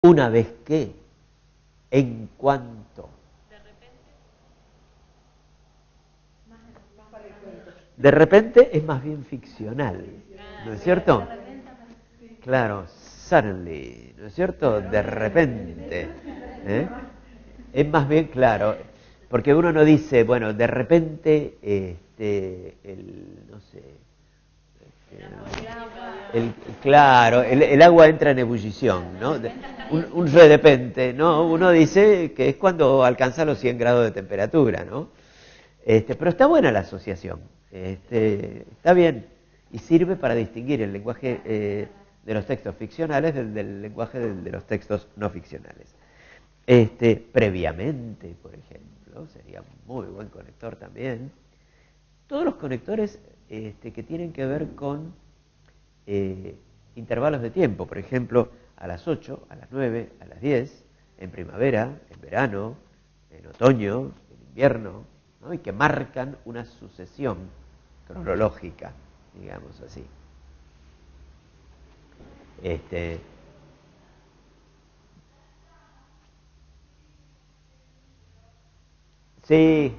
una vez que, en cuanto. De repente es más bien ficcional, ¿no es cierto? Claro, suddenly, ¿no es cierto? De repente. ¿Eh? Es más bien claro, porque uno no dice, bueno, de repente, no sé, claro, el agua entra en ebullición, ¿no? Un de repente, ¿no? Uno dice que es cuando alcanza los 100 grados de temperatura, ¿no? Pero está buena la asociación, está bien, y sirve para distinguir el lenguaje de los textos ficcionales del lenguaje de los textos no ficcionales. Previamente, por ejemplo, sería un muy buen conector también. Todos los conectores que tienen que ver con intervalos de tiempo, por ejemplo, a las 8, a las 9, a las 10, en primavera, en verano, en otoño, en invierno, ¿no? Y que marcan una sucesión cronológica, digamos así. Sí,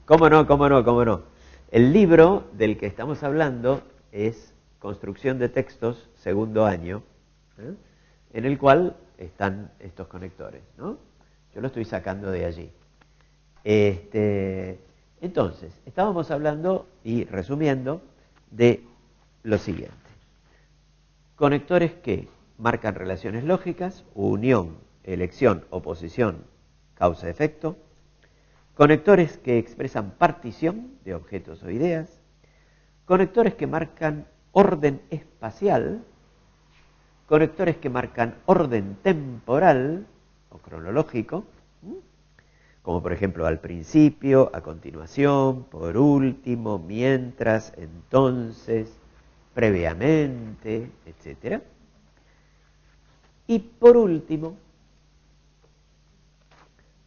cómo no, cómo no, cómo no. El libro del que estamos hablando es Construcción de Textos, segundo año, ¿eh? En el cual están estos conectores, ¿no? Yo lo estoy sacando de allí. Entonces, estábamos hablando y resumiendo de lo siguiente. Conectores que marcan relaciones lógicas, unión, elección, oposición, causa-efecto. Conectores que expresan partición de objetos o ideas. Conectores que marcan orden espacial. Conectores que marcan orden temporal o cronológico, como por ejemplo al principio, a continuación, por último, mientras, entonces, previamente, etc. Y por último,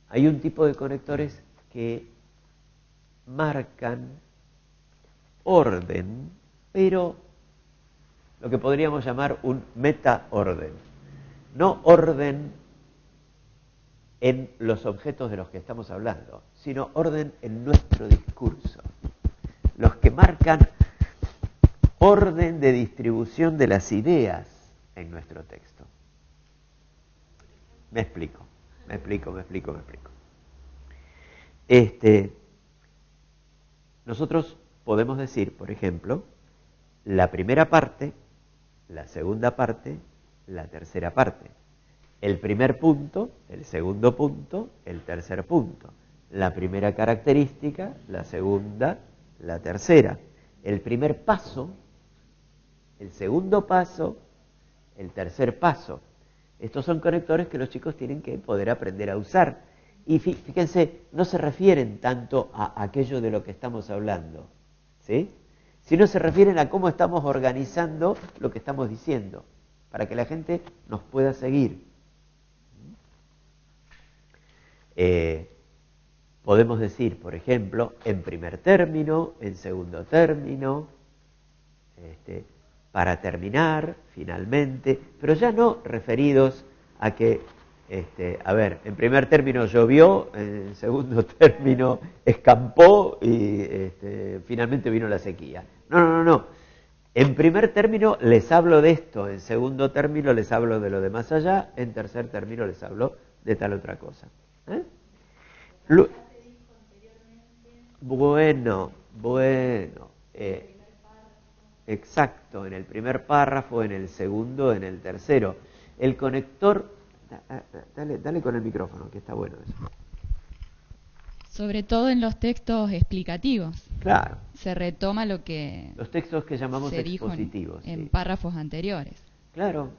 hay un tipo de conectores que marcan orden, pero lo que podríamos llamar un metaorden. No orden en los objetos de los que estamos hablando, sino orden en nuestro discurso. Los que marcan orden de distribución de las ideas en nuestro texto. Me explico. Nosotros podemos decir, por ejemplo, la primera parte, la segunda parte, la tercera parte. El primer punto, el segundo punto, el tercer punto. La primera característica, la segunda, la tercera. El primer paso, el segundo paso, el tercer paso. Estos son conectores que los chicos tienen que poder aprender a usar. Y fíjense, no se refieren tanto a aquello de lo que estamos hablando, ¿sí? Sino se refieren a cómo estamos organizando lo que estamos diciendo, para que la gente nos pueda seguir. Podemos decir, por ejemplo, en primer término, en segundo término, para terminar, finalmente, pero ya no referidos a que, en primer término llovió, en segundo término escampó y finalmente vino la sequía. No. En primer término les hablo de esto, en segundo término les hablo de lo de más allá, en tercer término les hablo de tal otra cosa. Bueno. Exacto, en el primer párrafo, en el segundo, en el tercero. El conector, dale con el micrófono, que está bueno eso. Sobre todo en los textos explicativos. Claro. Se retoma lo que los textos que llamamos se dijo expositivos. en Sí. párrafos anteriores. Claro.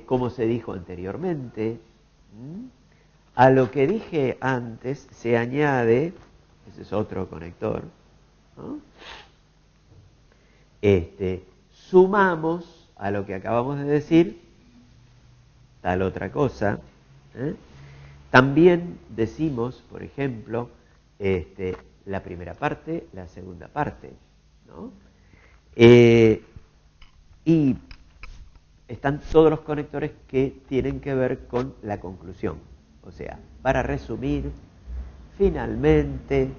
Como se dijo anteriormente, a lo que dije antes se añade, ese es otro conector, ¿no? Sumamos a lo que acabamos de decir tal otra cosa. También decimos, por ejemplo, la primera parte, la segunda parte, ¿no? Y están todos los conectores que tienen que ver con la conclusión. O sea, para resumir, finalmente,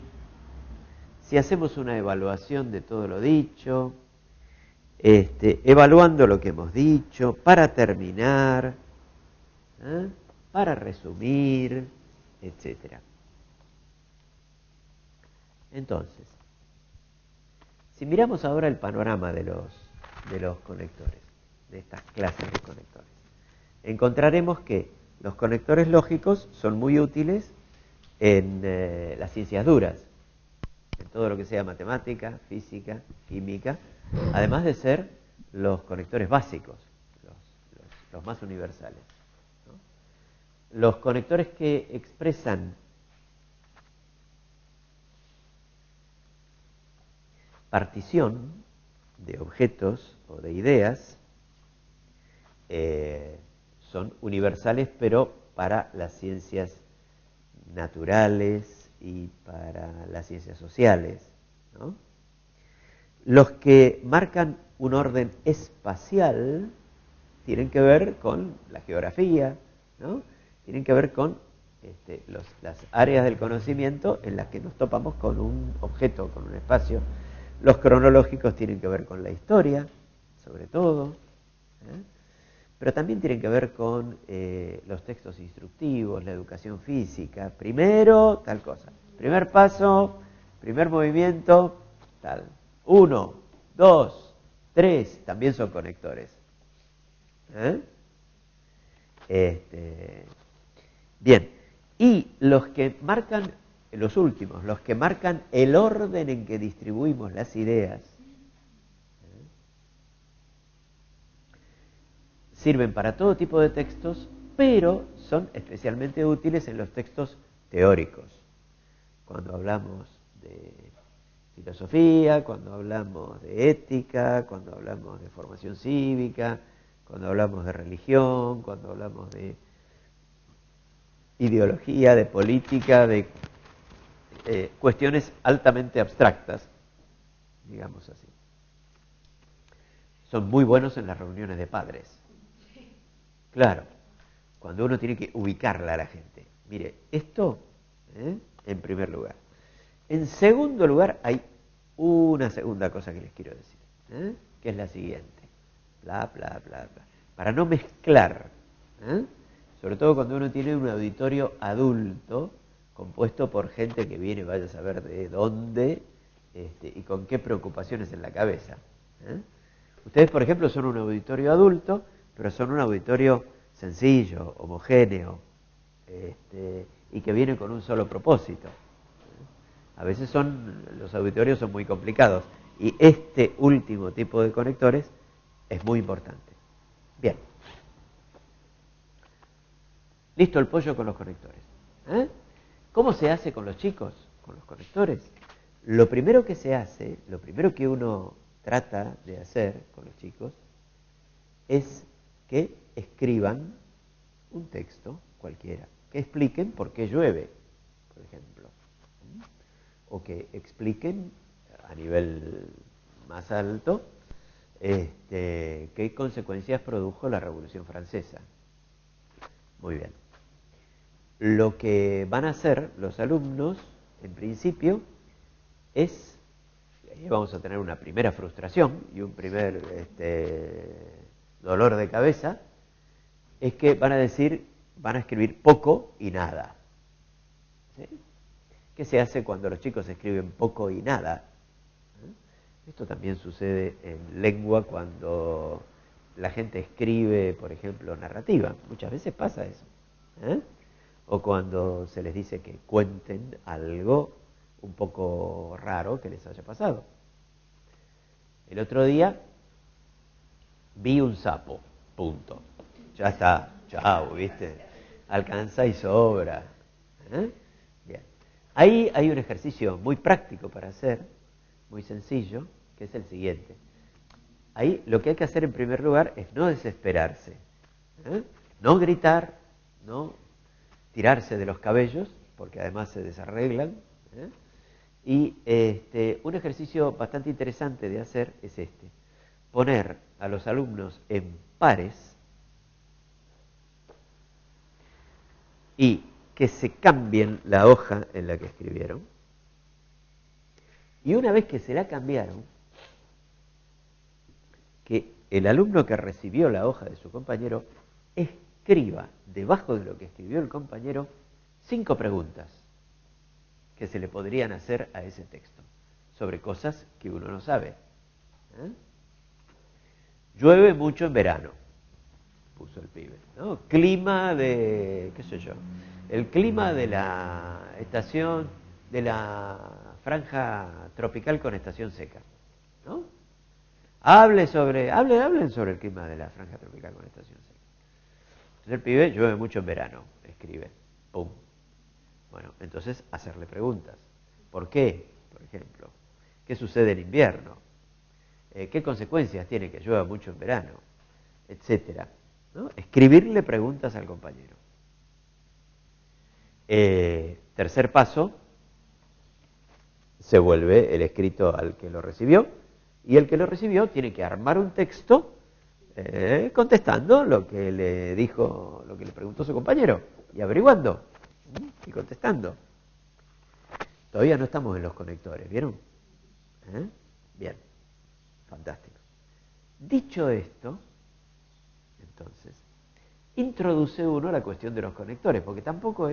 si hacemos una evaluación de todo lo dicho, evaluando lo que hemos dicho, para terminar, para resumir, etcétera. Entonces, si miramos ahora el panorama de los conectores, de estas clases de conectores, encontraremos que los conectores lógicos son muy útiles en las ciencias duras, en todo lo que sea matemática, física, química, además de ser los conectores básicos, los más universales, ¿no? Los conectores que expresan partición de objetos o de ideas son universales, pero para las ciencias naturales y para las ciencias sociales, ¿no? Los que marcan un orden espacial tienen que ver con la geografía, ¿no? Tienen que ver con las áreas del conocimiento en las que nos topamos con un objeto, con un espacio. Los cronológicos tienen que ver con la historia, sobre todo, pero también tienen que ver con los textos instructivos, la educación física. Primero, tal cosa. Primer paso, primer movimiento, tal. 1, 2, 3, también son conectores. Bien, y los que marcan, los últimos, los que marcan el orden en que distribuimos las ideas, sirven para todo tipo de textos, pero son especialmente útiles en los textos teóricos. Cuando hablamos de filosofía, cuando hablamos de ética, cuando hablamos de formación cívica, cuando hablamos de religión, cuando hablamos de ideología, de política, de cuestiones altamente abstractas, digamos así. Son muy buenos en las reuniones de padres. Claro, cuando uno tiene que ubicarla a la gente. Mire, esto, en primer lugar. En segundo lugar, hay una segunda cosa que les quiero decir, que es la siguiente. Bla, bla, bla, bla. Para no mezclar, sobre todo cuando uno tiene un auditorio adulto, compuesto por gente que viene, vaya a saber de dónde, y con qué preocupaciones en la cabeza. Ustedes, por ejemplo, son un auditorio adulto, pero son un auditorio sencillo, homogéneo, y que viene con un solo propósito. A veces los auditorios son muy complicados, y este último tipo de conectores es muy importante. Bien. Listo el pollo con los conectores. ¿Cómo se hace con los chicos, con los conectores? Lo primero que se hace, lo primero que uno trata de hacer con los chicos, es que escriban un texto cualquiera, que expliquen por qué llueve, por ejemplo, o que expliquen a nivel más alto qué consecuencias produjo la Revolución Francesa. Muy bien. Lo que van a hacer los alumnos, en principio, es, vamos a tener una primera frustración y un primer dolor de cabeza, es que van a escribir poco y nada. ¿Sí? ¿Qué se hace cuando los chicos escriben poco y nada? Esto también sucede en lengua cuando la gente escribe, por ejemplo, narrativa. Muchas veces pasa eso. O cuando se les dice que cuenten algo un poco raro que les haya pasado. El otro día vi un sapo, punto. Ya está, chao, ¿viste? Alcanza y sobra. Bien. Ahí hay un ejercicio muy práctico para hacer, muy sencillo, que es el siguiente. Ahí lo que hay que hacer en primer lugar es no desesperarse, no gritar, no tirarse de los cabellos, porque además se desarreglan. Y un ejercicio bastante interesante de hacer es este. poner a los alumnos en pares y que se cambien la hoja en la que escribieron. Y una vez que se la cambiaron, que el alumno que recibió la hoja de su compañero escriba debajo de lo que escribió el compañero 5 preguntas que se le podrían hacer a ese texto sobre cosas que uno no sabe. Llueve mucho en verano, puso el pibe, ¿no? Clima de, qué sé yo, el clima de la estación, de la franja tropical con estación seca, ¿no? Hablen sobre el clima de la franja tropical con estación seca. Entonces el pibe, llueve mucho en verano, escribe, pum. Bueno, entonces hacerle preguntas. ¿Por qué? Por ejemplo, ¿qué sucede en invierno? ¿Qué consecuencias tiene que llueva mucho en verano? Etcétera, ¿no? Escribirle preguntas al compañero. Tercer paso, se vuelve el escrito al que lo recibió, y el que lo recibió tiene que armar un texto contestando lo que le dijo, lo que le preguntó su compañero, y averiguando, y contestando. Todavía no estamos en los conectores, ¿vieron? Bien, fantástico. Dicho esto, entonces, introduce uno la cuestión de los conectores, porque tampoco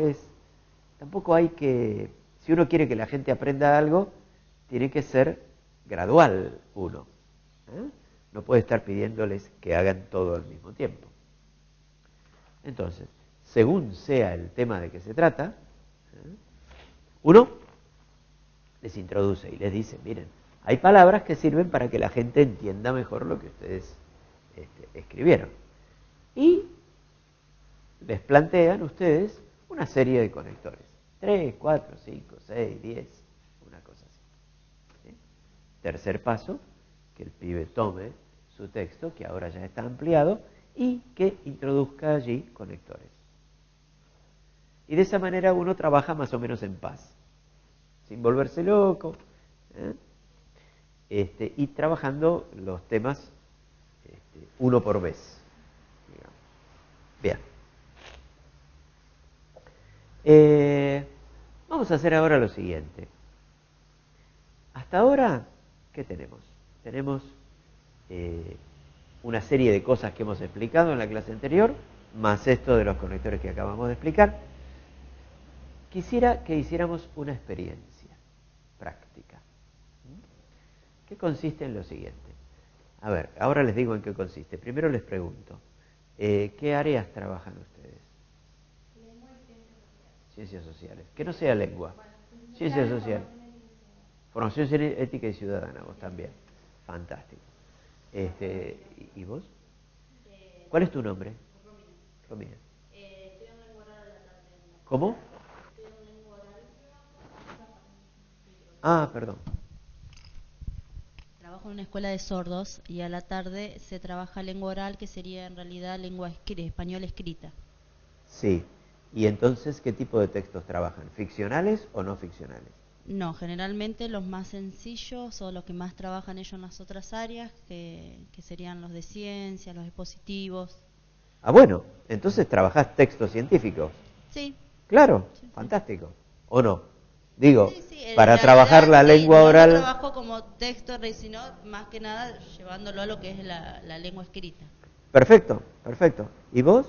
hay que, si uno quiere que la gente aprenda algo, tiene que ser gradual uno. No puede estar pidiéndoles que hagan todo al mismo tiempo. Entonces, según sea el tema de que se trata, uno les introduce y les dice, miren, hay palabras que sirven para que la gente entienda mejor lo que ustedes escribieron. Y les plantean ustedes una serie de conectores. 3, 4, 5, 6, 10, una cosa así. ¿Sí? Tercer paso, que el pibe tome su texto, que ahora ya está ampliado, y que introduzca allí conectores. Y de esa manera uno trabaja más o menos en paz, sin volverse loco, y trabajando los temas uno por vez. Digamos. Bien. Vamos a hacer ahora lo siguiente. Hasta ahora, ¿qué tenemos? Tenemos una serie de cosas que hemos explicado en la clase anterior, más esto de los conectores que acabamos de explicar. Quisiera que hiciéramos una experiencia práctica, que consiste en lo siguiente. A ver, ahora les digo en qué consiste. Primero les pregunto, ¿qué áreas trabajan ustedes? Lengua y ciencias sociales. Ciencias sociales. Que no sea lengua. Ciencias sociales. Formación ética y ciudadana, vos también. Fantástico. ¿Y vos? ¿Cuál es tu nombre? Romina. Romina. Estudio en lengua oral a la tarde. ¿Cómo? Estudio en lengua oral. Perdón. Trabajo en una escuela de sordos y a la tarde se trabaja lengua oral, que sería en realidad lengua española escrita. Sí. ¿Y entonces qué tipo de textos trabajan? ¿Ficcionales o no ficcionales? No, generalmente los más sencillos o los que más trabajan ellos en las otras áreas, que serían los de ciencia, los expositivos. Bueno, entonces trabajás textos científicos. Sí. Claro, Sí. Fantástico. ¿O no? Digo, Sí, para en trabajar la realidad, lengua no oral... lo trabajo como texto, sino más que nada llevándolo a lo que es la lengua escrita. Perfecto. ¿Y vos?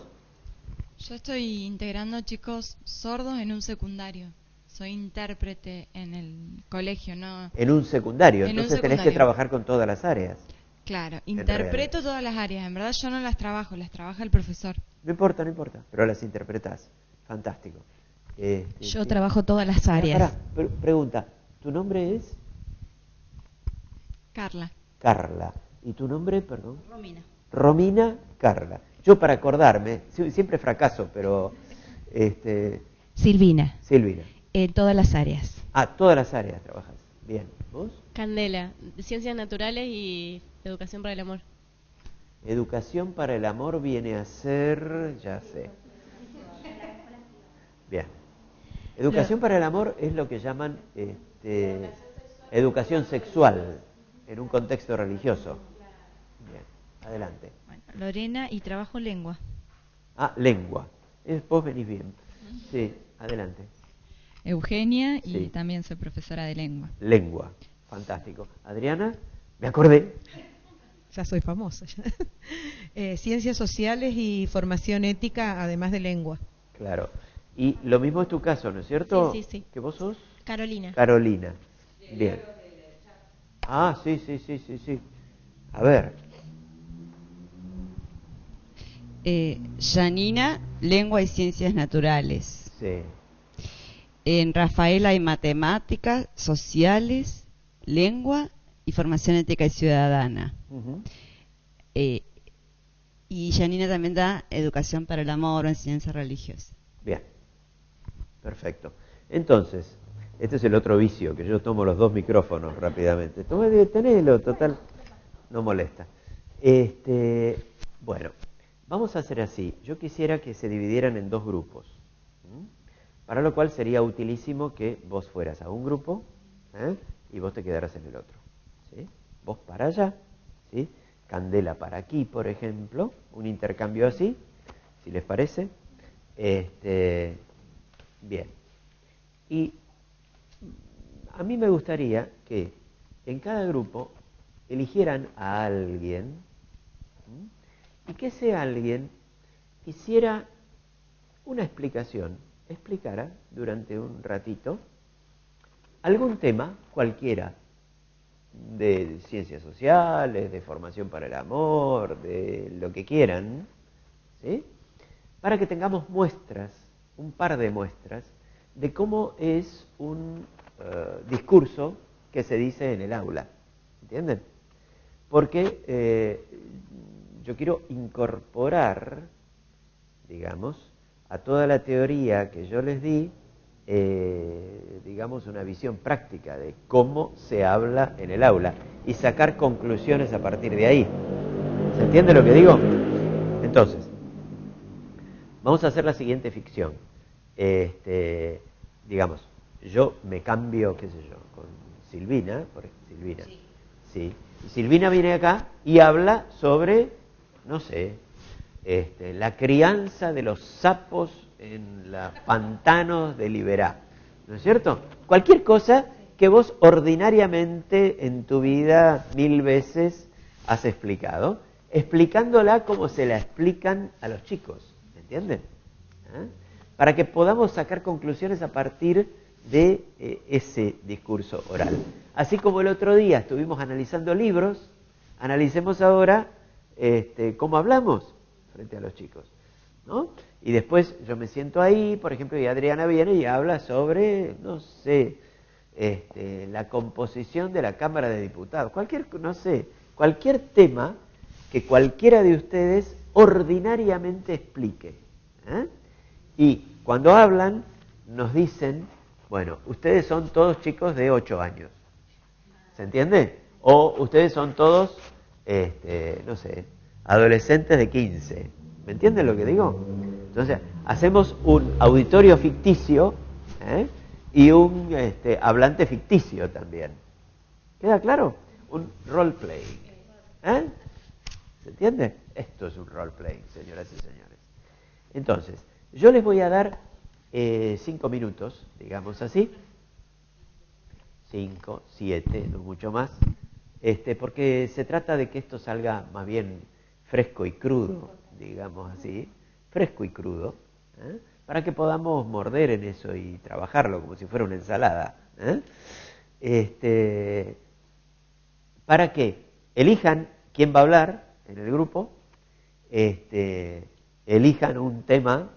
Yo estoy integrando chicos sordos en un secundario. Soy intérprete en el colegio, ¿no? En un secundario, En un entonces tenés que secundario. trabajar con todas las áreas. Claro, En interpreto todas las áreas. En verdad yo no las trabajo, las trabaja el profesor. No importa, pero las interpretás. Fantástico. Yo trabajo todas las áreas. Pregunta, ¿tu nombre es? Carla. Carla. ¿Y tu nombre, perdón? Romina. Romina Carla. Yo para acordarme, siempre fracaso, pero... Silvina, Silvina. en todas las áreas. Todas las áreas trabajas. Bien. ¿Vos? Candela, de Ciencias Naturales y Educación para el Amor. Educación para el amor viene a ser... ya sé. Bien. Educación para el amor es lo que llaman educación sexual en un contexto religioso. Bien, adelante. Bueno, Lorena, y trabajo lengua. Ah, lengua. Vos venís bien. Sí, adelante. Eugenia, y Sí. también soy profesora de lengua. Lengua. Fantástico. Adriana, me acordé. Ya soy famosa. Ya. Ciencias sociales y formación ética, además de lengua. Claro. Y lo mismo es tu caso, ¿no es cierto? Sí, sí, sí. ¿Que vos sos? Carolina. Carolina. Bien. Ah, sí, sí, sí, sí, sí. A ver. Janina, Lengua y Ciencias Naturales. Sí. En Rafaela hay Matemáticas, Sociales, Lengua y Formación Ética y Ciudadana. Ujú. Y Janina también da Educación para el Amor o Enseñanza Religiosa. Bien. Perfecto. Entonces, este es el otro vicio, que yo tomo los dos micrófonos rápidamente. Tenelo, total, no molesta. Bueno, vamos a hacer así. Yo quisiera que se dividieran en dos grupos. Para lo cual sería utilísimo que vos fueras a un grupo y vos te quedaras en el otro. ¿Sí? Vos para allá, ¿sí? Candela para aquí, por ejemplo, un intercambio así, si les parece. Bien. Y a mí me gustaría que en cada grupo eligieran a alguien y que ese alguien hiciera una explicación, explicara durante un ratito algún tema cualquiera de ciencias sociales, de formación para el amor, de lo que quieran, ¿sí? Para que tengamos muestras, un par de muestras, de cómo es un discurso que se dice en el aula, ¿entienden? Porque yo quiero incorporar, digamos, a toda la teoría que yo les di, digamos, una visión práctica de cómo se habla en el aula y sacar conclusiones a partir de ahí. ¿Se entiende lo que digo? Entonces, vamos a hacer la siguiente ficción. Digamos, yo me cambio, qué sé yo, con Silvina, Silvina. Sí. Y Silvina viene acá y habla sobre, no sé, la crianza de los sapos en los pantanos de Liberá, ¿no es cierto? Cualquier cosa que vos ordinariamente en tu vida 1000 veces has explicado, explicándola como se la explican a los chicos, ¿me entienden? Para que podamos sacar conclusiones a partir de ese discurso oral. Así como el otro día estuvimos analizando libros, analicemos ahora cómo hablamos frente a los chicos, ¿no? Y después yo me siento ahí, por ejemplo, y Adriana viene y habla sobre, no sé, la composición de la Cámara de Diputados, cualquier tema que cualquiera de ustedes ordinariamente explique. Y cuando hablan, nos dicen, bueno, ustedes son todos chicos de 8 años, ¿se entiende? O ustedes son todos, no sé, adolescentes de 15. ¿Me entienden lo que digo? Entonces, hacemos un auditorio ficticio y un hablante ficticio también. ¿Queda claro? Un roleplay. ¿Se entiende? Esto es un roleplay, señoras y señores. Entonces, yo les voy a dar 5 minutos, digamos así. 5, 7, no mucho más. Porque se trata de que esto salga más bien fresco y crudo, digamos así, fresco y crudo, para que podamos morder en eso y trabajarlo como si fuera una ensalada. Para que elijan quién va a hablar en el grupo, elijan un tema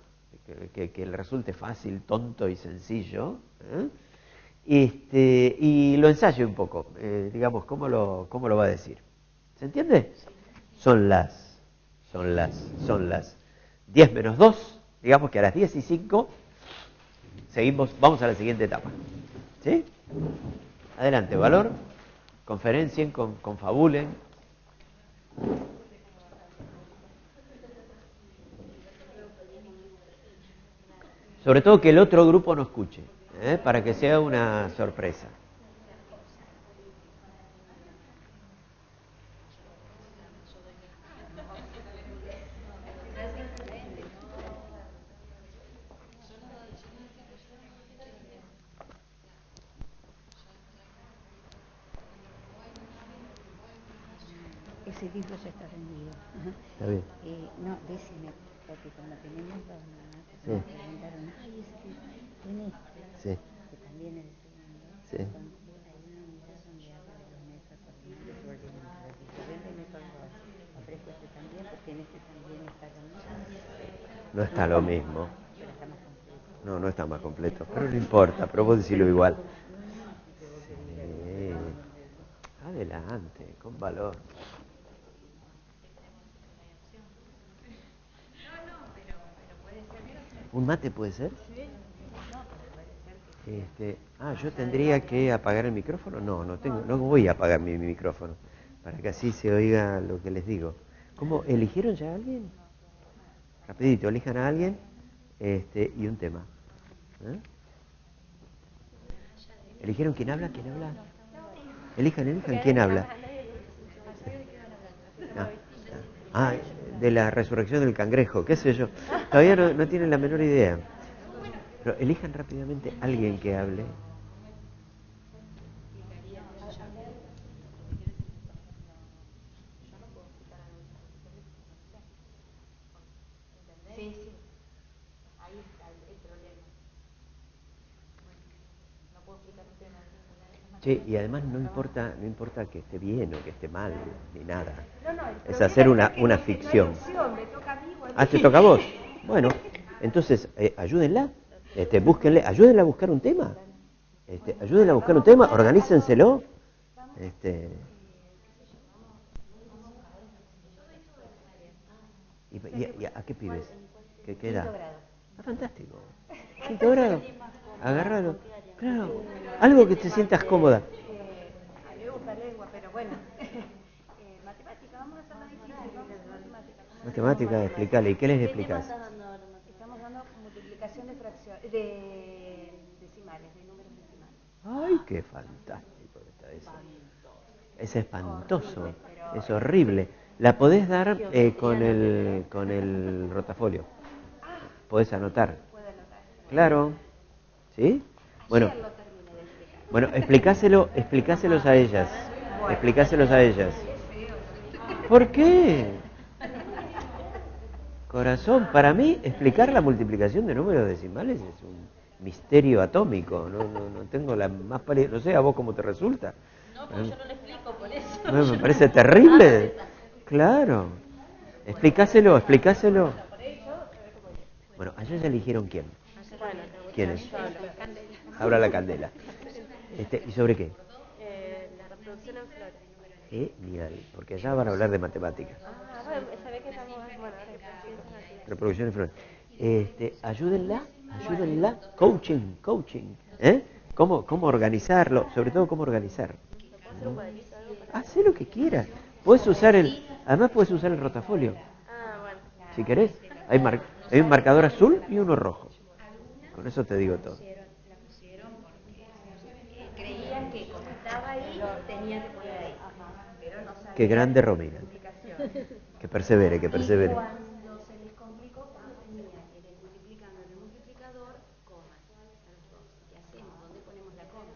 que les resulte fácil, tonto y sencillo, y lo ensaye un poco, digamos, ¿cómo lo va a decir? ¿Se entiende? Son las 10 menos 2, digamos que a las 10:05 seguimos, vamos a la siguiente etapa. ¿Sí? Adelante, valor, conferencien, confabulen. Sobre todo que el otro grupo no escuche, para que sea una sorpresa. ese libro ya está vendido. Está bien. No, decime, porque cuando tenemos las mamás, Sí. me preguntaron, ay, ese libro, tenés, Sí. que también es el segundo, Sí. hay una unidad donde habla de los mesocoordinales o de diferentes mesocoordinales. Ofrezco este también, porque en este también está lo mismo. No está lo mismo. Pero está más completo. No, no está más completo. Pero no importa, pero vos decilo igual. Sí. Adelante, con valor. ¿Un mate puede ser? Yo tendría que apagar el micrófono. No voy a apagar mi micrófono para que así se oiga lo que les digo. ¿Cómo? ¿Eligieron ya a alguien? Rapidito, elijan a alguien y un tema. ¿Eligieron quién habla? ¿Quién habla? Elijan quién habla. De la resurrección del cangrejo, qué sé yo. Todavía no tienen la menor idea. Pero elijan rápidamente alguien que hable. Sí, y además no importa que esté bien o que esté mal, ni nada. Es hacer una ficción. ¿Te toca a vos? Bueno, entonces ayúdenla, búsquenle, ayúdenla a buscar un tema. Ayúdenla a buscar un tema, organícenselo. ¿Y a qué pibes? ¿Qué edad? Fantástico. Quinto grado. Agárralo. Claro. Algo que te sientas cómoda. Me gusta lengua, pero bueno. Matemática, vamos a hacer más difícil, Matemática, explícale. ¿Y qué les explicás? Estamos dando multiplicación de fracciones, de decimales, de números decimales. ¡Ay, qué fantástico está eso! Es espantoso, es horrible. La podés dar con el rotafolio. Podés anotar. Claro. ¿Sí? Bueno, explicáselos a ellas. Explicáselos a ellas. ¿Por qué? Corazón, para mí explicar la multiplicación de números decimales es un misterio atómico. No tengo la más pálida. No sé a vos cómo te resulta. No, pues yo no lo explico por eso. Me parece terrible. Claro. Explícaselo. Bueno, ayer ya eligieron quién. ¿Quién es? Abra la candela. ¿Y sobre qué? La reproducción en flores. Genial, porque allá van a hablar de matemáticas. ¿Sabés que estamos? Bueno, Reproducción en flores. Ayúdenla. Coaching. ¿Cómo organizarlo? Sobre todo, cómo organizar. Hacé lo que quieras. Además puedes usar el rotafolio. bueno. Si querés. Hay un marcador azul y uno rojo. Con eso te digo todo. La pusieron porque creían que como estaba ahí, tenía que poner ahí. Pero no sabían. Qué grande Romina. Que persevere. Y cuando se les complicó, cuando tenía el multiplicando en el multiplicador, comas a los dos. ¿Qué hacemos? ¿Dónde ponemos la coma?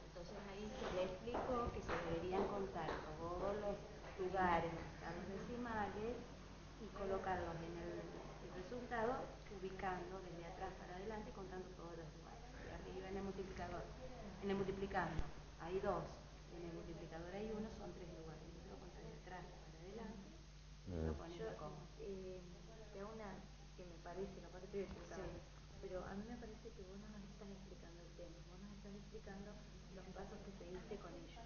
Entonces ahí se le explicó que se deberían contar todos los lugares, los decimales y colocarlos en el resultado, ubicando desde atrás para adelante, contando todos los lugares. Y arriba en el multiplicador, en el multiplicando, hay dos, en el multiplicador hay uno, son tres lugares. Entonces lo contan de atrás para adelante y lo ponen la coma. Te hago una que me parece, capaz que estoy equivocada, pero a mí me parece que vos no nos estás explicando el tema, vos nos estás explicando los pasos que seguiste con ellos.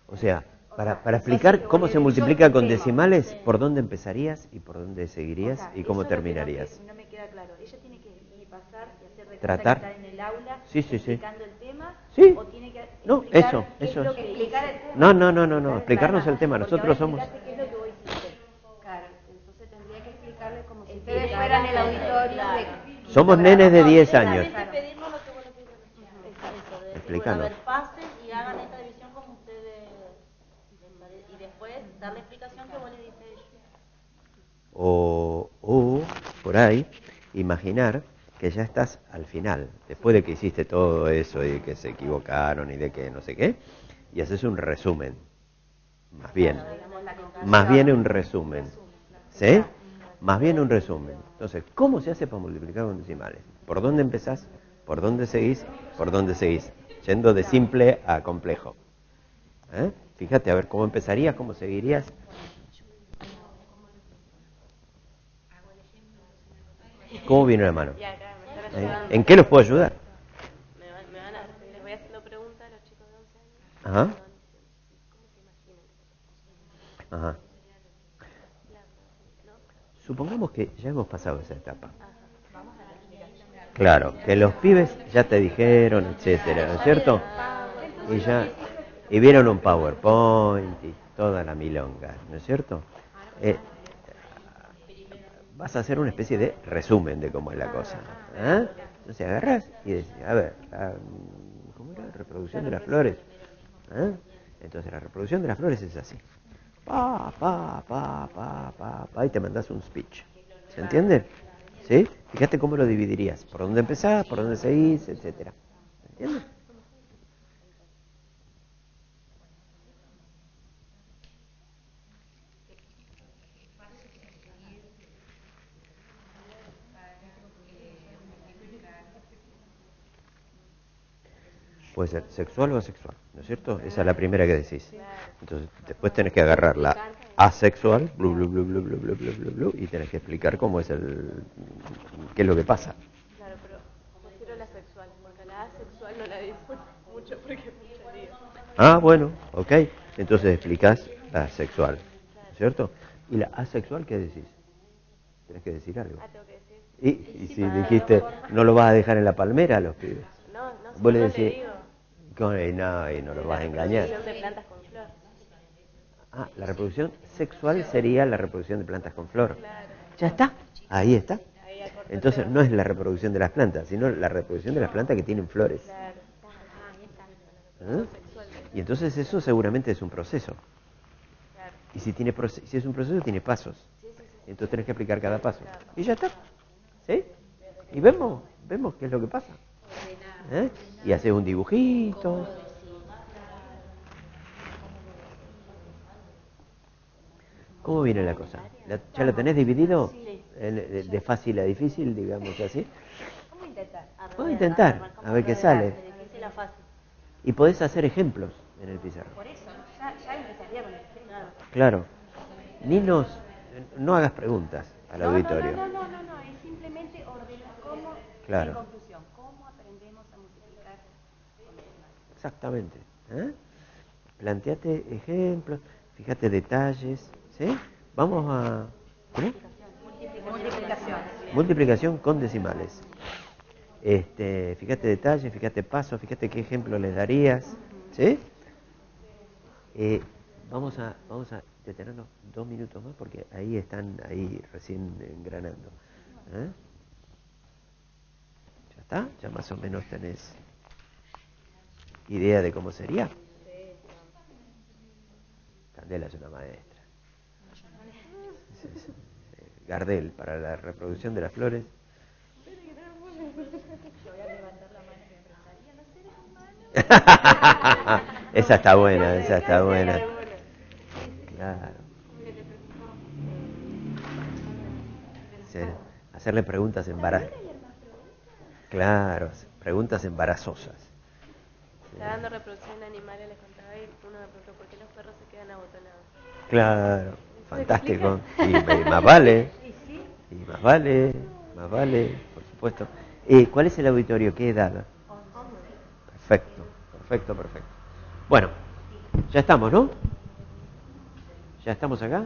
O sea, para explicar cómo se multiplica con decimales, ¿por dónde empezarías y por dónde seguirías y cómo terminarías? No me queda claro. ¿Ella tiene que ir pasar y hacer de Tratar. cuenta que está en el aula Sí. explicando el tema? Sí. ¿O tiene que No, explicar eso. qué es lo que explicar el tema? No, explicarnos el tema. Nosotros somos... ¿Qué es lo que vos hiciste? Claro, entonces tendría que explicarles como si Ustedes fueran el auditorio de... Somos nenes de 10 años. Pedirnos lo que vos necesitas. Explícanos. A ver, pasen y hagan esta división como ustedes y después dar la explicación que vos le diste a ellos. O por ahí, imaginar que ya estás al final, después de que hiciste todo eso y de que se equivocaron y de que no sé qué, y haces un resumen. Más bien un resumen. ¿Sí? Más bien un resumen. Entonces, ¿cómo se hace para multiplicar con decimales? ¿Por dónde empezás? ¿Por dónde seguís? ¿Por dónde seguís? Yendo de simple a complejo. Fíjate, a ver, ¿cómo empezarías? ¿Cómo seguirías? ¿Cómo viene la mano? ¿En qué los puedo ayudar? Les voy haciendo preguntas a los chicos de 11 años. Ajá. ¿Cómo se imaginan? Ajá. Supongamos que ya hemos pasado esa etapa. Claro, que los pibes ya te dijeron, etcétera, ¿no es cierto? Y vieron un PowerPoint y toda la milonga, ¿no es cierto? Vas a hacer una especie de resumen de cómo es la cosa. Entonces agarrás y decís, a ver, ¿cómo era? Reproducción de las flores. Entonces la reproducción de las flores es así. Y te mandás un speech. ¿Se entiende? ¿Sí? Fíjate cómo lo dividirías. Por dónde empezás, por dónde seguís, etcétera. ¿Se entiende? Puede ser sexual o asexual, ¿no es cierto? Esa es la primera que decís. Entonces, después tenés que agarrar la asexual, y tenés que explicar cómo es qué es lo que pasa. Claro, pero prefiero la sexual, porque la asexual no la disfruto mucho porque me lío. Bueno, ok. Entonces explicás la sexual, ¿no es cierto? ¿Y la asexual qué decís? Tenés que decir algo. Tengo que decir. Y si dijiste, no lo vas a dejar en la palmera a los pibes. No, Vos le no decís, te digo. y no lo vas a engañar. La reproducción de plantas con flor. La reproducción sexual sería la reproducción de plantas con flor. Claro. Ya está, ahí está. Entonces no es la reproducción de las plantas, sino la reproducción de las plantas que tienen flores. Claro. Y entonces eso seguramente es un proceso. Claro. Y si es un proceso, tiene pasos. Entonces tenés que aplicar cada paso. Y ya está. ¿Sí? Y vemos qué es lo que pasa. Y haces un dibujito. ¿Cómo viene la cosa? ¿Ya lo tenés dividido? De fácil a difícil, digamos así. Vamos a intentar, a ver qué sale. Y podés hacer ejemplos en el pizarrón. Por eso, ya empezaría con el ejemplo. Claro. No hagas preguntas al auditorio. No, es simplemente ordenar cómo, Claro. en conclusión, cómo aprendemos a multiplicar con decimales. Exactamente. Planteate ejemplos, fíjate detalles, ¿sí? Vamos a... ¿Cómo? Multiplicación con decimales. Fíjate detalles, fíjate pasos, fíjate qué ejemplo les darías, ¿sí? Vamos a detenernos 2 minutos más porque ahí están recién engranando. ¿Ya está? Ya más o menos tenés idea de cómo sería. Candela es una maestra. Sí. Gardel para la reproducción de las flores. Esa está buena. Claro. Sí, hacerle preguntas embarazosas. Claro, preguntas embarazosas. Está dando reproducción de animales, les contaba, y uno me preguntó por qué los perros se quedan abotonados. Claro, fantástico. Y más vale. Y más vale, por supuesto. ¿Cuál es el auditorio? ¿Qué edad? Perfecto. Bueno, ya estamos, ¿no? ¿Ya estamos acá?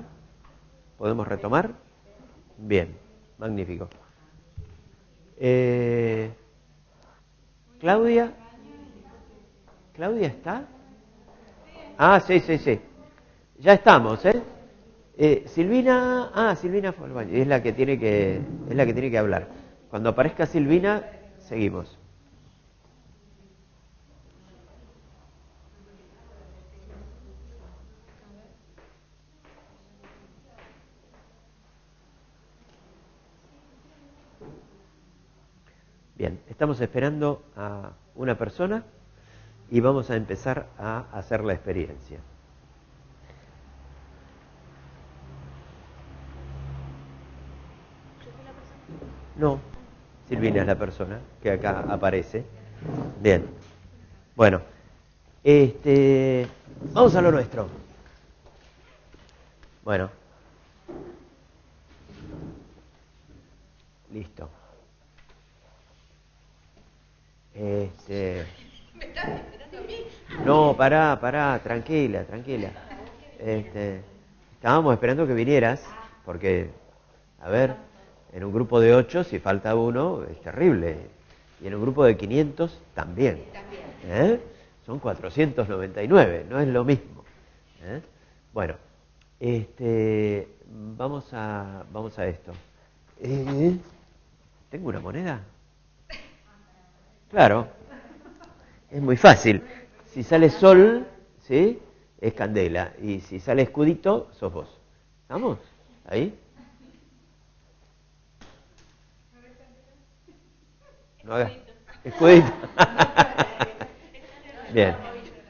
¿Podemos retomar? Bien, magnífico. ¿Claudia? ¿Claudia está? Sí. Ya estamos, Silvina, Silvina fue al baño, es la que tiene que hablar. Cuando aparezca Silvina, seguimos. Bien, estamos esperando a una persona y vamos a empezar a hacer la experiencia. No, Silvina es la persona que acá aparece. Bien. Bueno, vamos a lo nuestro. Bueno. Listo. ¿Me estás esperando a mí? No, pará, tranquila. Estábamos esperando que vinieras, porque, a ver, en un grupo de 8, si falta uno, es terrible. Y en un grupo de 500, también. Son 499, no es lo mismo. Bueno, vamos a esto. ¿Tengo una moneda? Claro, es muy fácil. Si sale sol, ¿sí? Es candela. Y si sale escudito, sos vos. ¿Estamos? ¿Ahí? No hagas. Escudito. Bien,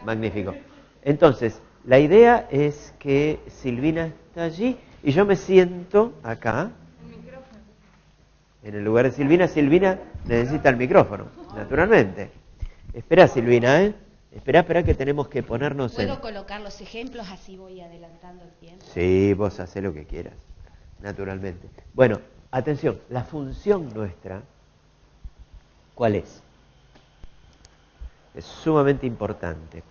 magnífico. Entonces, la idea es que Silvina está allí y yo me siento acá. En el lugar de Silvina. Silvina necesita el micrófono, naturalmente. Espera, Silvina, Espera que tenemos que ponernos ¿Puedo colocar los ejemplos? Así voy adelantando el tiempo. Sí, vos hacés lo que quieras, naturalmente. Bueno, atención, la función nuestra, ¿cuál es? Es sumamente importante.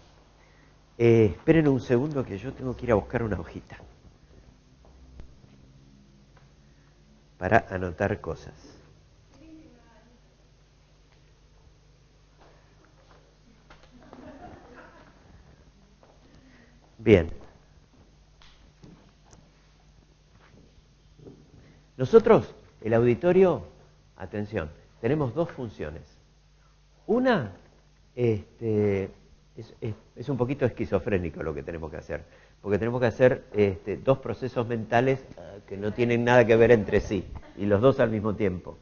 Esperen un segundo que yo tengo que ir a buscar una hojita para anotar cosas. Bien. Nosotros, el auditorio, atención, tenemos dos funciones. Una, es un poquito esquizofrénico lo que tenemos que hacer, porque tenemos que hacer dos procesos mentales que no tienen nada que ver entre sí, y los dos al mismo tiempo.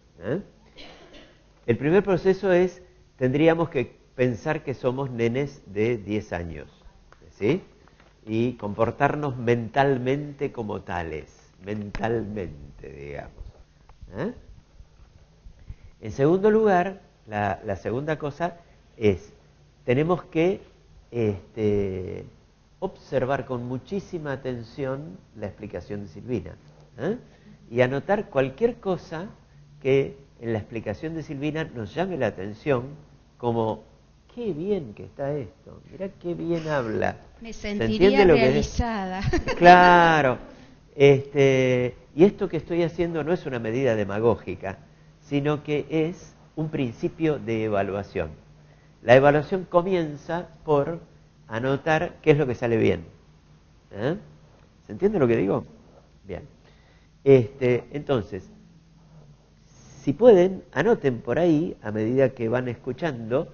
El primer proceso es, tendríamos que pensar que somos nenes de 10 años, ¿sí? Y comportarnos mentalmente como tales, mentalmente, digamos. En segundo lugar, la segunda cosa es, tenemos que observar con muchísima atención la explicación de Silvina, y anotar cualquier cosa que en la explicación de Silvina nos llame la atención, como qué bien que está esto, mirá qué bien habla. Me sentiría realizada. Claro. Y esto que estoy haciendo no es una medida demagógica, sino que es un principio de evaluación. La evaluación comienza por anotar qué es lo que sale bien. ¿Se entiende lo que digo? Bien. Entonces, si pueden, anoten por ahí, a medida que van escuchando,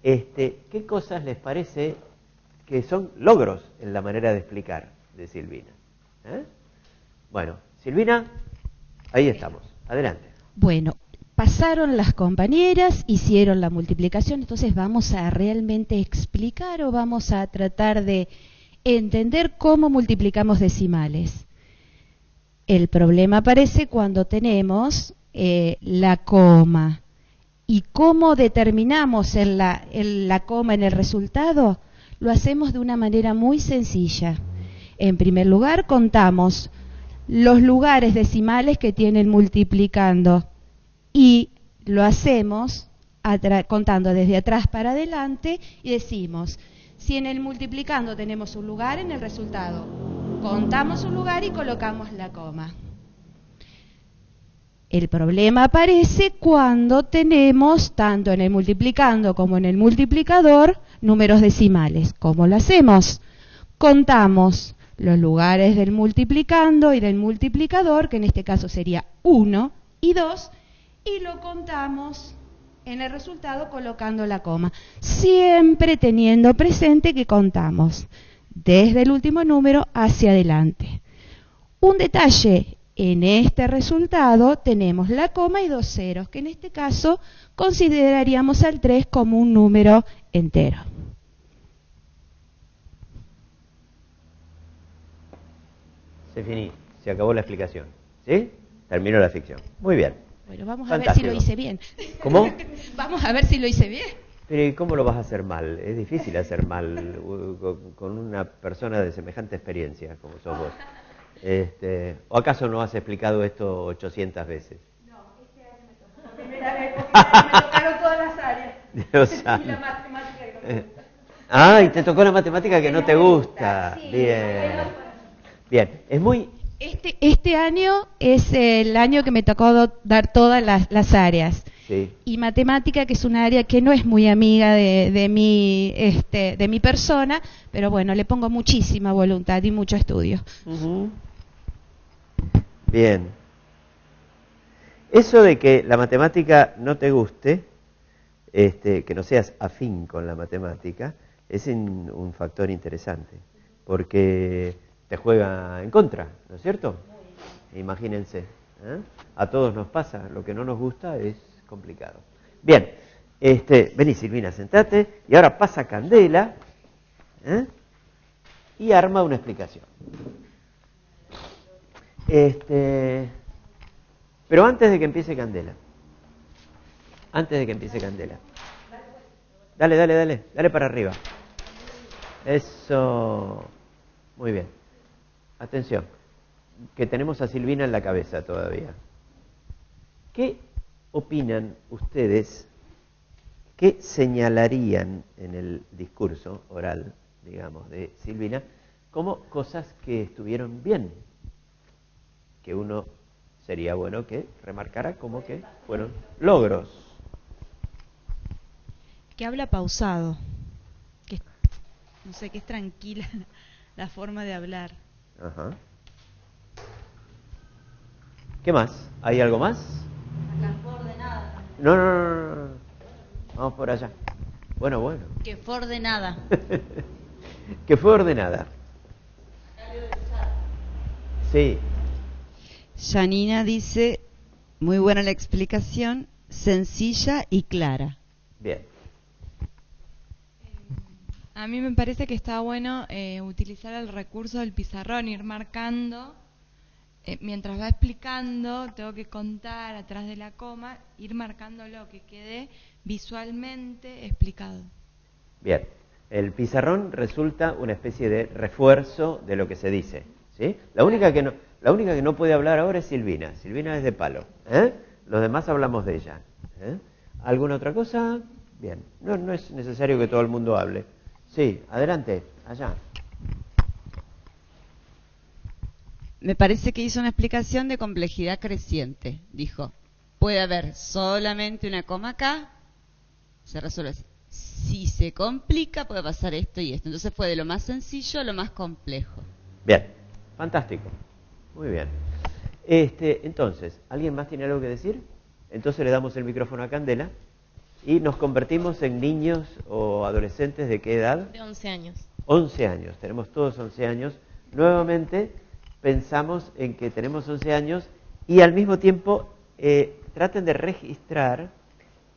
qué cosas les parece que son logros en la manera de explicar de Silvina. Bueno, Silvina, ahí estamos. Adelante. Bueno, pasaron las compañeras, hicieron la multiplicación, entonces vamos a realmente explicar o vamos a tratar de entender cómo multiplicamos decimales. El problema aparece cuando tenemos la coma. ¿Y cómo determinamos la coma en el resultado? Lo hacemos de una manera muy sencilla. En primer lugar, contamos los lugares decimales que tienen multiplicando y lo hacemos contando desde atrás para adelante y decimos, si en el multiplicando tenemos un lugar, en el resultado contamos un lugar y colocamos la coma. El problema aparece cuando tenemos, tanto en el multiplicando como en el multiplicador, números decimales. ¿Cómo lo hacemos? Contamos los lugares del multiplicando y del multiplicador, que en este caso sería 1 y 2, y lo contamos en el resultado colocando la coma. Siempre teniendo presente que contamos desde el último número hacia adelante. Un detalle. En este resultado tenemos la coma y dos ceros, que en este caso consideraríamos al 3 como un número entero. Se acabó la explicación, ¿sí? Terminó la ficción. Muy bien. Bueno, vamos a Fantástico. ver si lo hice bien. ¿Cómo? Vamos a ver si lo hice bien. Pero ¿y cómo lo vas a hacer mal? Es difícil hacer mal con una persona de semejante experiencia como sos vos. ¿O acaso no has explicado esto 800 veces? No, este año me tocó por primera vez porque me tocaron todas las áreas. Dios Y santo. la matemática que no me gusta. Ah, y te tocó la matemática que no te gusta. Sí, Bien. pero- Bien, es muy... Este año es el año que me tocó dar todas las áreas. Sí. Y matemática, que es un área que no es muy amiga de mi persona, pero bueno, le pongo muchísima voluntad y mucho estudio. Ujú. Bien. Eso de que la matemática no te guste, que no seas afín con la matemática, es un factor interesante, porque te juega en contra, ¿no es cierto? Imagínense, ¿eh? A todos nos pasa, lo que no nos gusta es complicado. Bien, vení Silvina, sentate, y ahora pasa Candela, ¿eh? Y arma una explicación. Pero antes de que empiece Candela. Dale para arriba. Eso. Muy bien. Atención, que tenemos a Silvina en la cabeza todavía. ¿Qué opinan ustedes? ¿Qué señalarían en el discurso oral, digamos, de Silvina como cosas que estuvieron bien? Que uno sería bueno que remarcara como que fueron logros. Que habla pausado, que no sé, que es tranquila la forma de hablar. Ajá. ¿Qué más? ¿Hay algo más? Acá fue ordenada. No. Vamos por allá. Bueno. Que fue ordenada. Que fue ordenada. Sí. Janina dice, muy buena la explicación, sencilla y clara. Bien. A mí me parece que está bueno utilizar el recurso del pizarrón, ir marcando, mientras va explicando, tengo que contar atrás de la coma, ir marcando lo que quede visualmente explicado. Bien. El pizarrón resulta una especie de refuerzo de lo que se dice, ¿sí? La única que no puede hablar ahora es Silvina. Silvina es de palo, ¿eh? Los demás hablamos de ella, ¿eh? ¿Alguna otra cosa? Bien. No es necesario que todo el mundo hable. Sí, adelante, allá. Me parece que hizo una explicación de complejidad creciente. Dijo, puede haber solamente una coma acá, se resuelve así. Si se complica, puede pasar esto y esto. Entonces fue de lo más sencillo a lo más complejo. Bien, fantástico. Muy bien. Entonces, ¿alguien más tiene algo que decir? Entonces le damos el micrófono a Candela y nos convertimos en niños o adolescentes ¿de qué edad? De 11 años. 11 años, tenemos todos 11 años. Nuevamente pensamos en que tenemos 11 años y al mismo tiempo traten de registrar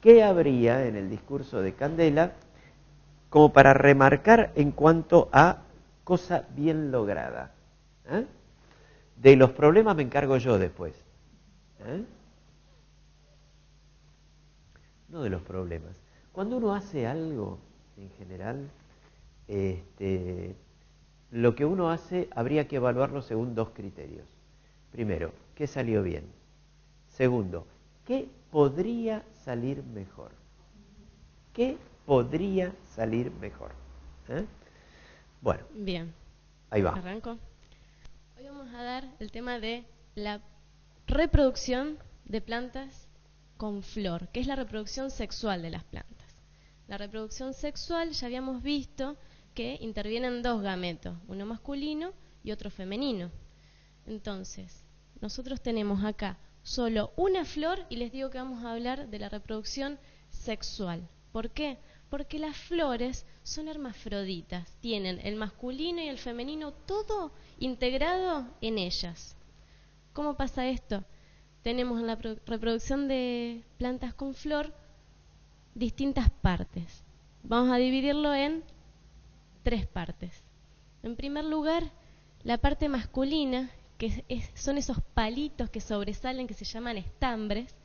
qué habría en el discurso de Candela como para remarcar en cuanto a cosa bien lograda. ¿Eh? De los problemas me encargo yo después. ¿Eh? No de los problemas. Cuando uno hace algo, en general, lo que uno hace habría que evaluarlo según dos criterios. Primero, ¿qué salió bien? Segundo, ¿qué podría salir mejor? ¿Qué podría salir mejor? ¿Eh? Bueno, Bien. ahí va. ¿Arranco? Hoy vamos a dar el tema de la reproducción de plantas con flor, que es la reproducción sexual de las plantas. La reproducción sexual ya habíamos visto que intervienen dos gametos, uno masculino y otro femenino. Entonces, nosotros tenemos acá solo una flor y les digo que vamos a hablar de la reproducción sexual. ¿Por qué? Porque las flores son hermafroditas, tienen el masculino y el femenino todo integrado en ellas. ¿Cómo pasa esto? Tenemos en la reproducción de plantas con flor distintas partes. Vamos a dividirlo en tres partes. En primer lugar, la parte masculina, que son esos palitos que sobresalen, que se llaman estambres,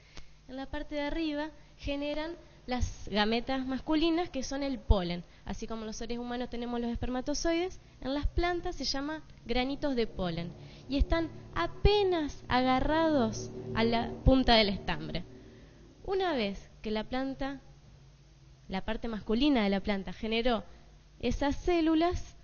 en la parte de arriba generan las gametas masculinas, que son el polen. Así como los seres humanos tenemos los espermatozoides, en las plantas se llama granitos de polen y están apenas agarrados a la punta del estambre. Una vez que la planta, la parte masculina de la planta, generó esas células,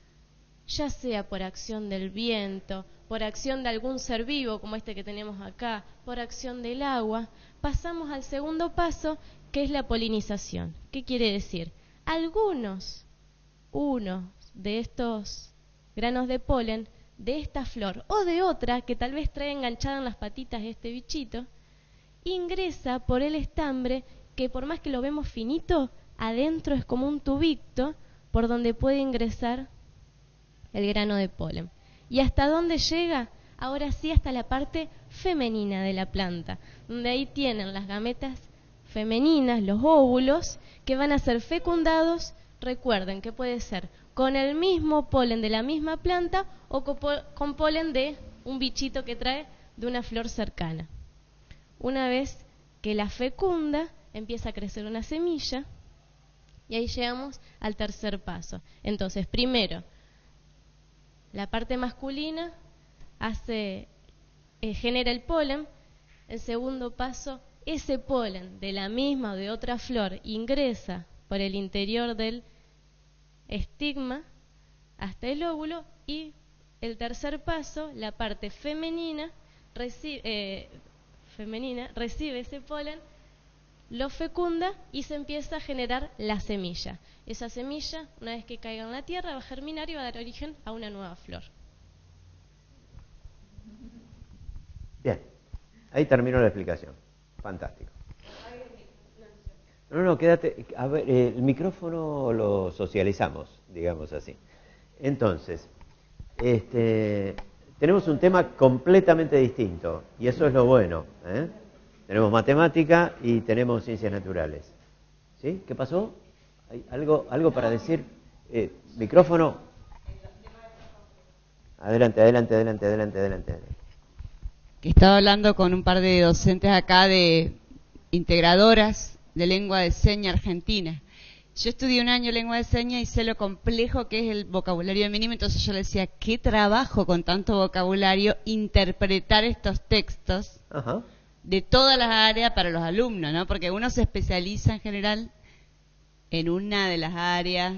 ya sea por acción del viento, por acción de algún ser vivo como este que tenemos acá, por acción del agua, pasamos al segundo paso, que es la polinización. ¿Qué quiere decir? Unos de estos granos de polen, de esta flor o de otra que tal vez trae enganchada en las patitas este bichito, ingresa por el estambre, que por más que lo vemos finito, adentro es como un tubito por donde puede ingresar el grano de polen. ¿Y hasta dónde llega? Ahora sí, hasta la parte femenina de la planta, donde ahí tienen las gametas femeninas, los óvulos, que van a ser fecundados. Recuerden que puede ser con el mismo polen de la misma planta o con polen de un bichito que trae de una flor cercana. Una vez que la fecunda, empieza a crecer una semilla y ahí llegamos al tercer paso. Entonces, primero, la parte masculina genera el polen. El segundo paso, ese polen de la misma o de otra flor ingresa por el interior del estigma hasta el óvulo, y el tercer paso, la parte femenina recibe ese polen, lo fecunda y se empieza a generar la semilla. Esa semilla, una vez que caiga en la tierra, va a germinar y va a dar origen a una nueva flor. Bien, ahí terminó la explicación. Fantástico. No, quédate. A ver, el micrófono lo socializamos, digamos así. Entonces, tenemos un tema completamente distinto, y eso es lo bueno, ¿eh? Tenemos matemática y tenemos ciencias naturales. ¿Sí? ¿Qué pasó? ¿Hay algo para decir? Micrófono. Adelante. Que estaba hablando con un par de docentes acá de integradoras de lengua de señas argentina. Yo estudié un año lengua de señas y sé lo complejo que es el vocabulario mínimo, entonces yo le decía, qué trabajo con tanto vocabulario interpretar estos textos. Ajá. De todas las áreas para los alumnos, ¿no? Porque uno se especializa en general en una de las áreas,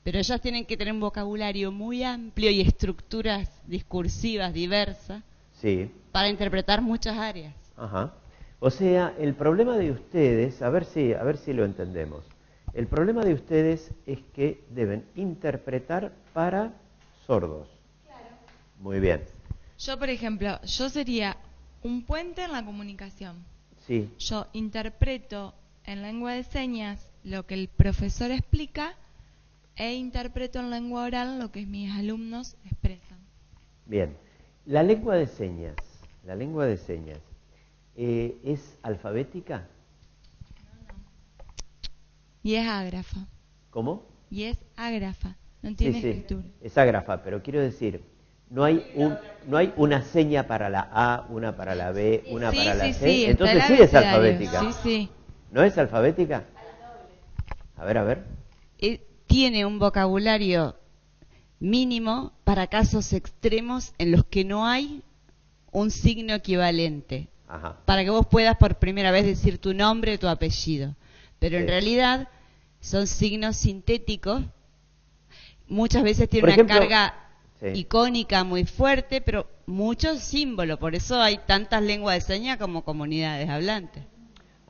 pero ellas tienen que tener un vocabulario muy amplio y estructuras discursivas diversas, sí, para interpretar muchas áreas. Ajá. O sea, el problema de ustedes, a ver si lo entendemos. El problema de ustedes es que deben interpretar para sordos. Claro. Muy bien. Yo, por ejemplo, sería un puente en la comunicación. Sí. Yo interpreto en lengua de señas lo que el profesor explica e interpreto en lengua oral lo que mis alumnos expresan. Bien. La lengua de señas, ¿es alfabética? No. Y es ágrafa. ¿Cómo? Y es ágrafa, no tiene escritura. Es ágrafa, pero quiero decir, no hay una seña para la A, una para la B, una para la C. Sí, entonces sí es alfabética. Sí. ¿No es alfabética? A ver. Tiene un vocabulario mínimo para casos extremos en los que no hay un signo equivalente. Ajá. Para que vos puedas por primera vez decir tu nombre o tu apellido. Pero en realidad son signos sintéticos. Muchas veces tiene una carga icónica muy fuerte, pero muchos símbolos. Por eso hay tantas lenguas de señas como comunidades hablantes.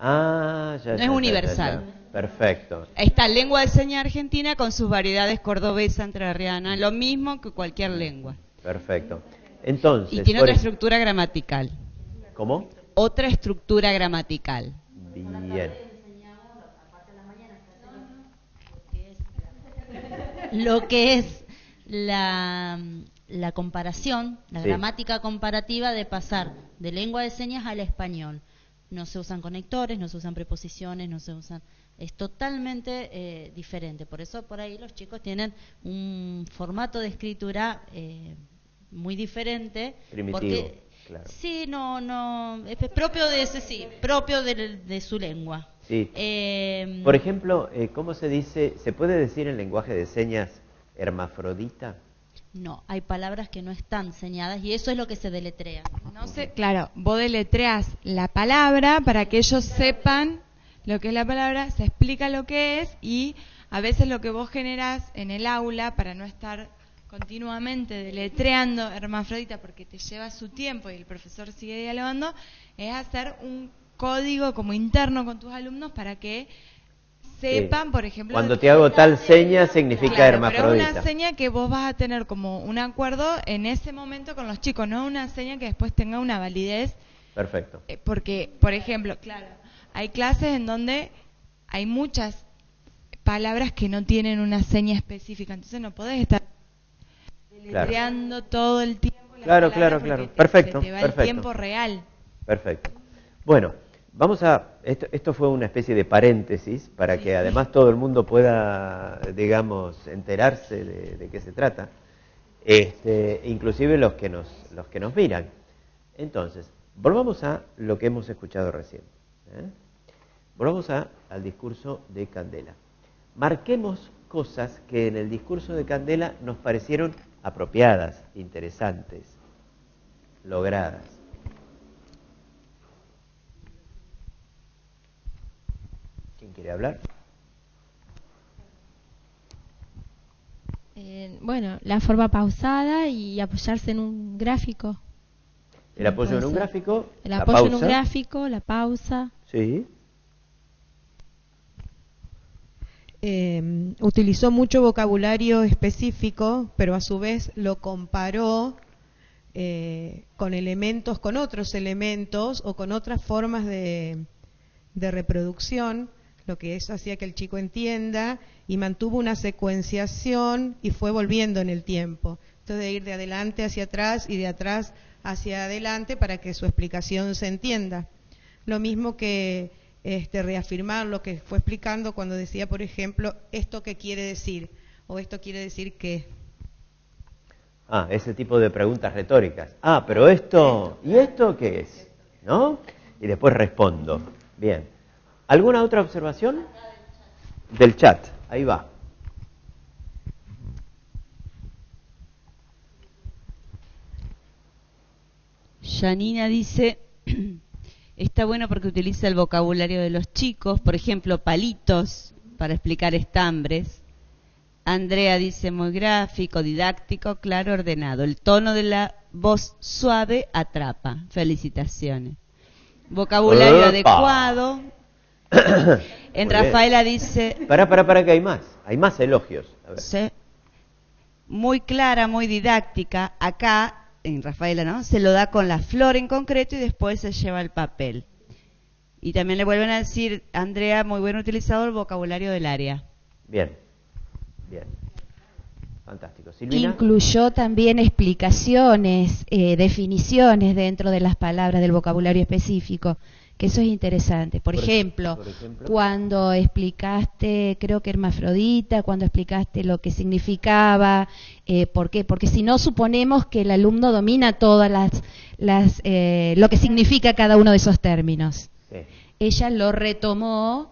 No es universal. Perfecto. Está lengua de señas argentina con sus variedades cordobesa, entrerriana, lo mismo que cualquier lengua. Perfecto. Entonces, y tiene otra estructura gramatical. ¿Cómo? Otra estructura gramatical. Bien. Lo que es la comparación, la gramática comparativa de pasar de lengua de señas al español. No se usan conectores, no se usan preposiciones, es totalmente diferente. Por eso por ahí los chicos tienen un formato de escritura muy diferente. Primitivo. Porque claro. Sí, no, es propio de ese, sí, propio de su lengua. Sí. Por ejemplo, ¿cómo se dice? ¿Se puede decir en lenguaje de señas hermafrodita? No, hay palabras que no están señadas y eso es lo que se deletrea. No sé, claro, vos deletreas la palabra para que ellos sepan lo que es la palabra, se explica lo que es y a veces lo que vos generás en el aula para no estar continuamente deletreando hermafrodita porque te lleva su tiempo y el profesor sigue dialogando, es hacer un código como interno con tus alumnos para que sepan, por ejemplo... Cuando te hago tal seña significa claro, hermafrodita. pero es una seña que vos vas a tener como un acuerdo en ese momento con los chicos, no una seña que después tenga una validez. Perfecto. Porque, por ejemplo, claro, hay clases en donde hay muchas palabras que no tienen una seña específica, entonces no podés estar deletreando todo el tiempo. Claro. Perfecto. Se te va el tiempo real. Perfecto. Bueno, vamos a... Esto fue una especie de paréntesis para que además todo el mundo pueda, digamos, enterarse de qué se trata, inclusive los que nos miran. Entonces, volvamos a lo que hemos escuchado recién. Volvamos al discurso de Candela. Marquemos cosas que en el discurso de Candela nos parecieron apropiadas, interesantes, logradas. ¿Quién quiere hablar? Bueno, la forma pausada y apoyarse en un gráfico. El apoyo en un gráfico, el la apoyo pausa. en un gráfico, la pausa. Sí. Utilizó mucho vocabulario específico, pero a su vez lo comparó con elementos, con otros elementos o con otras formas de reproducción, lo que eso hacía que el chico entienda y mantuvo una secuenciación y fue volviendo en el tiempo. Entonces de ir de adelante hacia atrás y de atrás hacia adelante para que su explicación se entienda. Lo mismo que reafirmar lo que fue explicando cuando decía, por ejemplo, esto qué quiere decir o esto quiere decir qué. Ese tipo de preguntas retóricas. Pero esto, ¿y esto qué es? ¿No? Y después respondo. Bien. ¿Alguna otra observación? Del chat. Ahí va. Janina dice, está bueno porque utiliza el vocabulario de los chicos, por ejemplo, palitos para explicar estambres. Andrea dice, muy gráfico, didáctico, claro, ordenado. El tono de la voz suave atrapa. Felicitaciones. Vocabulario adecuado. En Rafaela dice... Para que hay más. Hay más elogios. A ver. Sí. Muy clara, muy didáctica. Acá... en Rafaela, ¿no? Se lo da con la flor en concreto y después se lleva el papel. Y también le vuelven a decir, Andrea, muy bien utilizado el vocabulario del área. Bien. Fantástico. Silvina. Incluyó también explicaciones, definiciones dentro de las palabras del vocabulario específico, que eso es interesante. Por ejemplo, cuando explicaste, creo que hermafrodita, cuando explicaste lo que significaba, ¿por qué? Porque si no suponemos que el alumno domina todas lo que significa cada uno de esos términos. Sí. Ella lo retomó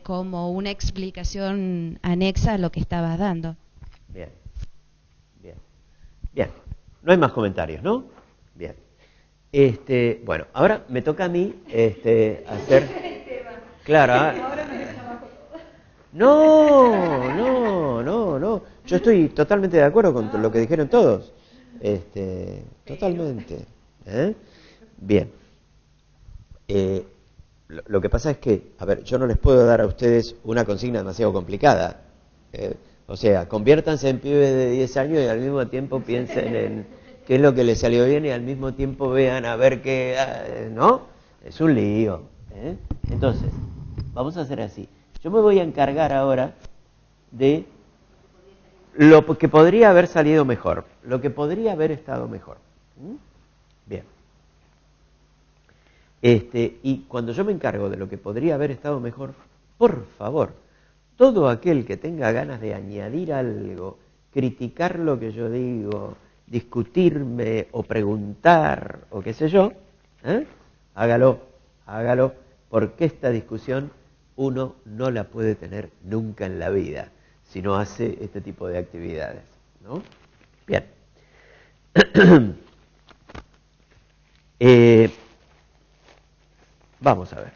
como una explicación anexa a lo que estabas dando. Bien. No hay más comentarios, ¿no? Bien. Bueno, ahora me toca a mí hacer... Claro. No. Yo estoy totalmente de acuerdo con lo que dijeron todos. Totalmente. Bien. Lo que pasa es que, a ver, yo no les puedo dar a ustedes una consigna demasiado complicada. O sea, conviértanse en pibes de 10 años y al mismo tiempo piensen en qué es lo que les salió bien y al mismo tiempo vean a ver qué... ¿no? Es un lío. Entonces, vamos a hacer así. Yo me voy a encargar ahora de lo que podría haber salido mejor, lo que podría haber estado mejor. Bien. Y cuando yo me encargo de lo que podría haber estado mejor, por favor, todo aquel que tenga ganas de añadir algo, criticar lo que yo digo, discutirme o preguntar o qué sé yo, hágalo, porque esta discusión uno no la puede tener nunca en la vida si no hace este tipo de actividades, ¿no? Bien. Vamos a ver.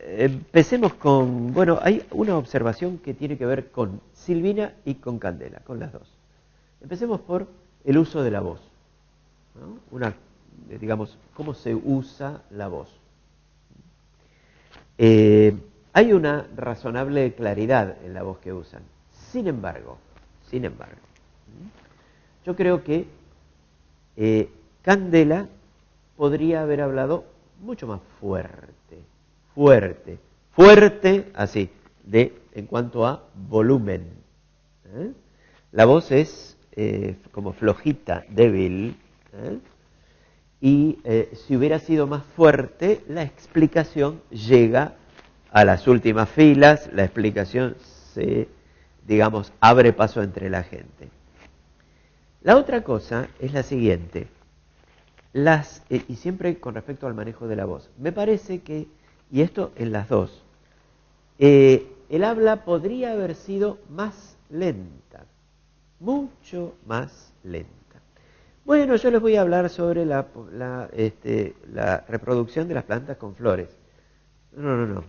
Empecemos con, bueno, hay una observación que tiene que ver con Silvina y con Candela, con las dos. Empecemos por el uso de la voz, ¿no? Digamos, cómo se usa la voz. Hay una razonable claridad en la voz que usan. Sin embargo, yo creo que Candela podría haber hablado mucho más fuerte, así, en cuanto a volumen. La voz es como flojita, débil, y si hubiera sido más fuerte, la explicación llega a las últimas filas, la explicación se, digamos, abre paso entre la gente. La otra cosa es la siguiente, y siempre con respecto al manejo de la voz, me parece que, y esto en las dos, el habla podría haber sido más lenta, mucho más lenta. Bueno, yo les voy a hablar sobre la reproducción de las plantas con flores. No.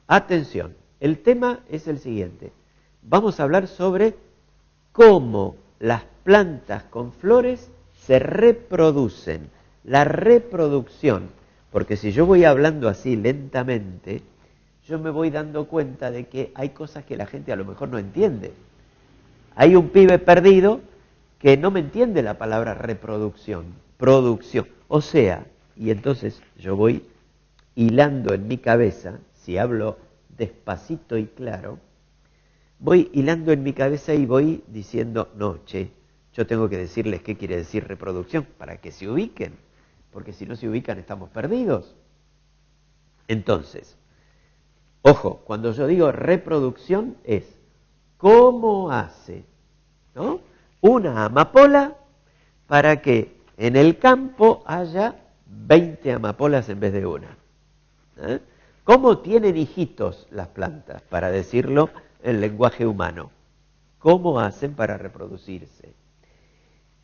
Atención, el tema es el siguiente. Vamos a hablar sobre cómo las plantas con flores se reproducen, la reproducción. Porque si yo voy hablando así lentamente, yo me voy dando cuenta de que hay cosas que la gente a lo mejor no entiende. Hay un pibe perdido que no me entiende la palabra reproducción, producción. O sea, y entonces yo voy hilando en mi cabeza, si hablo despacito y claro, voy hilando en mi cabeza y voy diciendo, no, yo tengo que decirles qué quiere decir reproducción para que se ubiquen, porque si no se ubican estamos perdidos. Entonces, ojo, cuando yo digo reproducción es cómo hace, ¿no?, una amapola para que en el campo haya 20 amapolas en vez de una. ¿Cómo tienen hijitos las plantas, para decirlo en lenguaje humano? ¿Cómo hacen para reproducirse?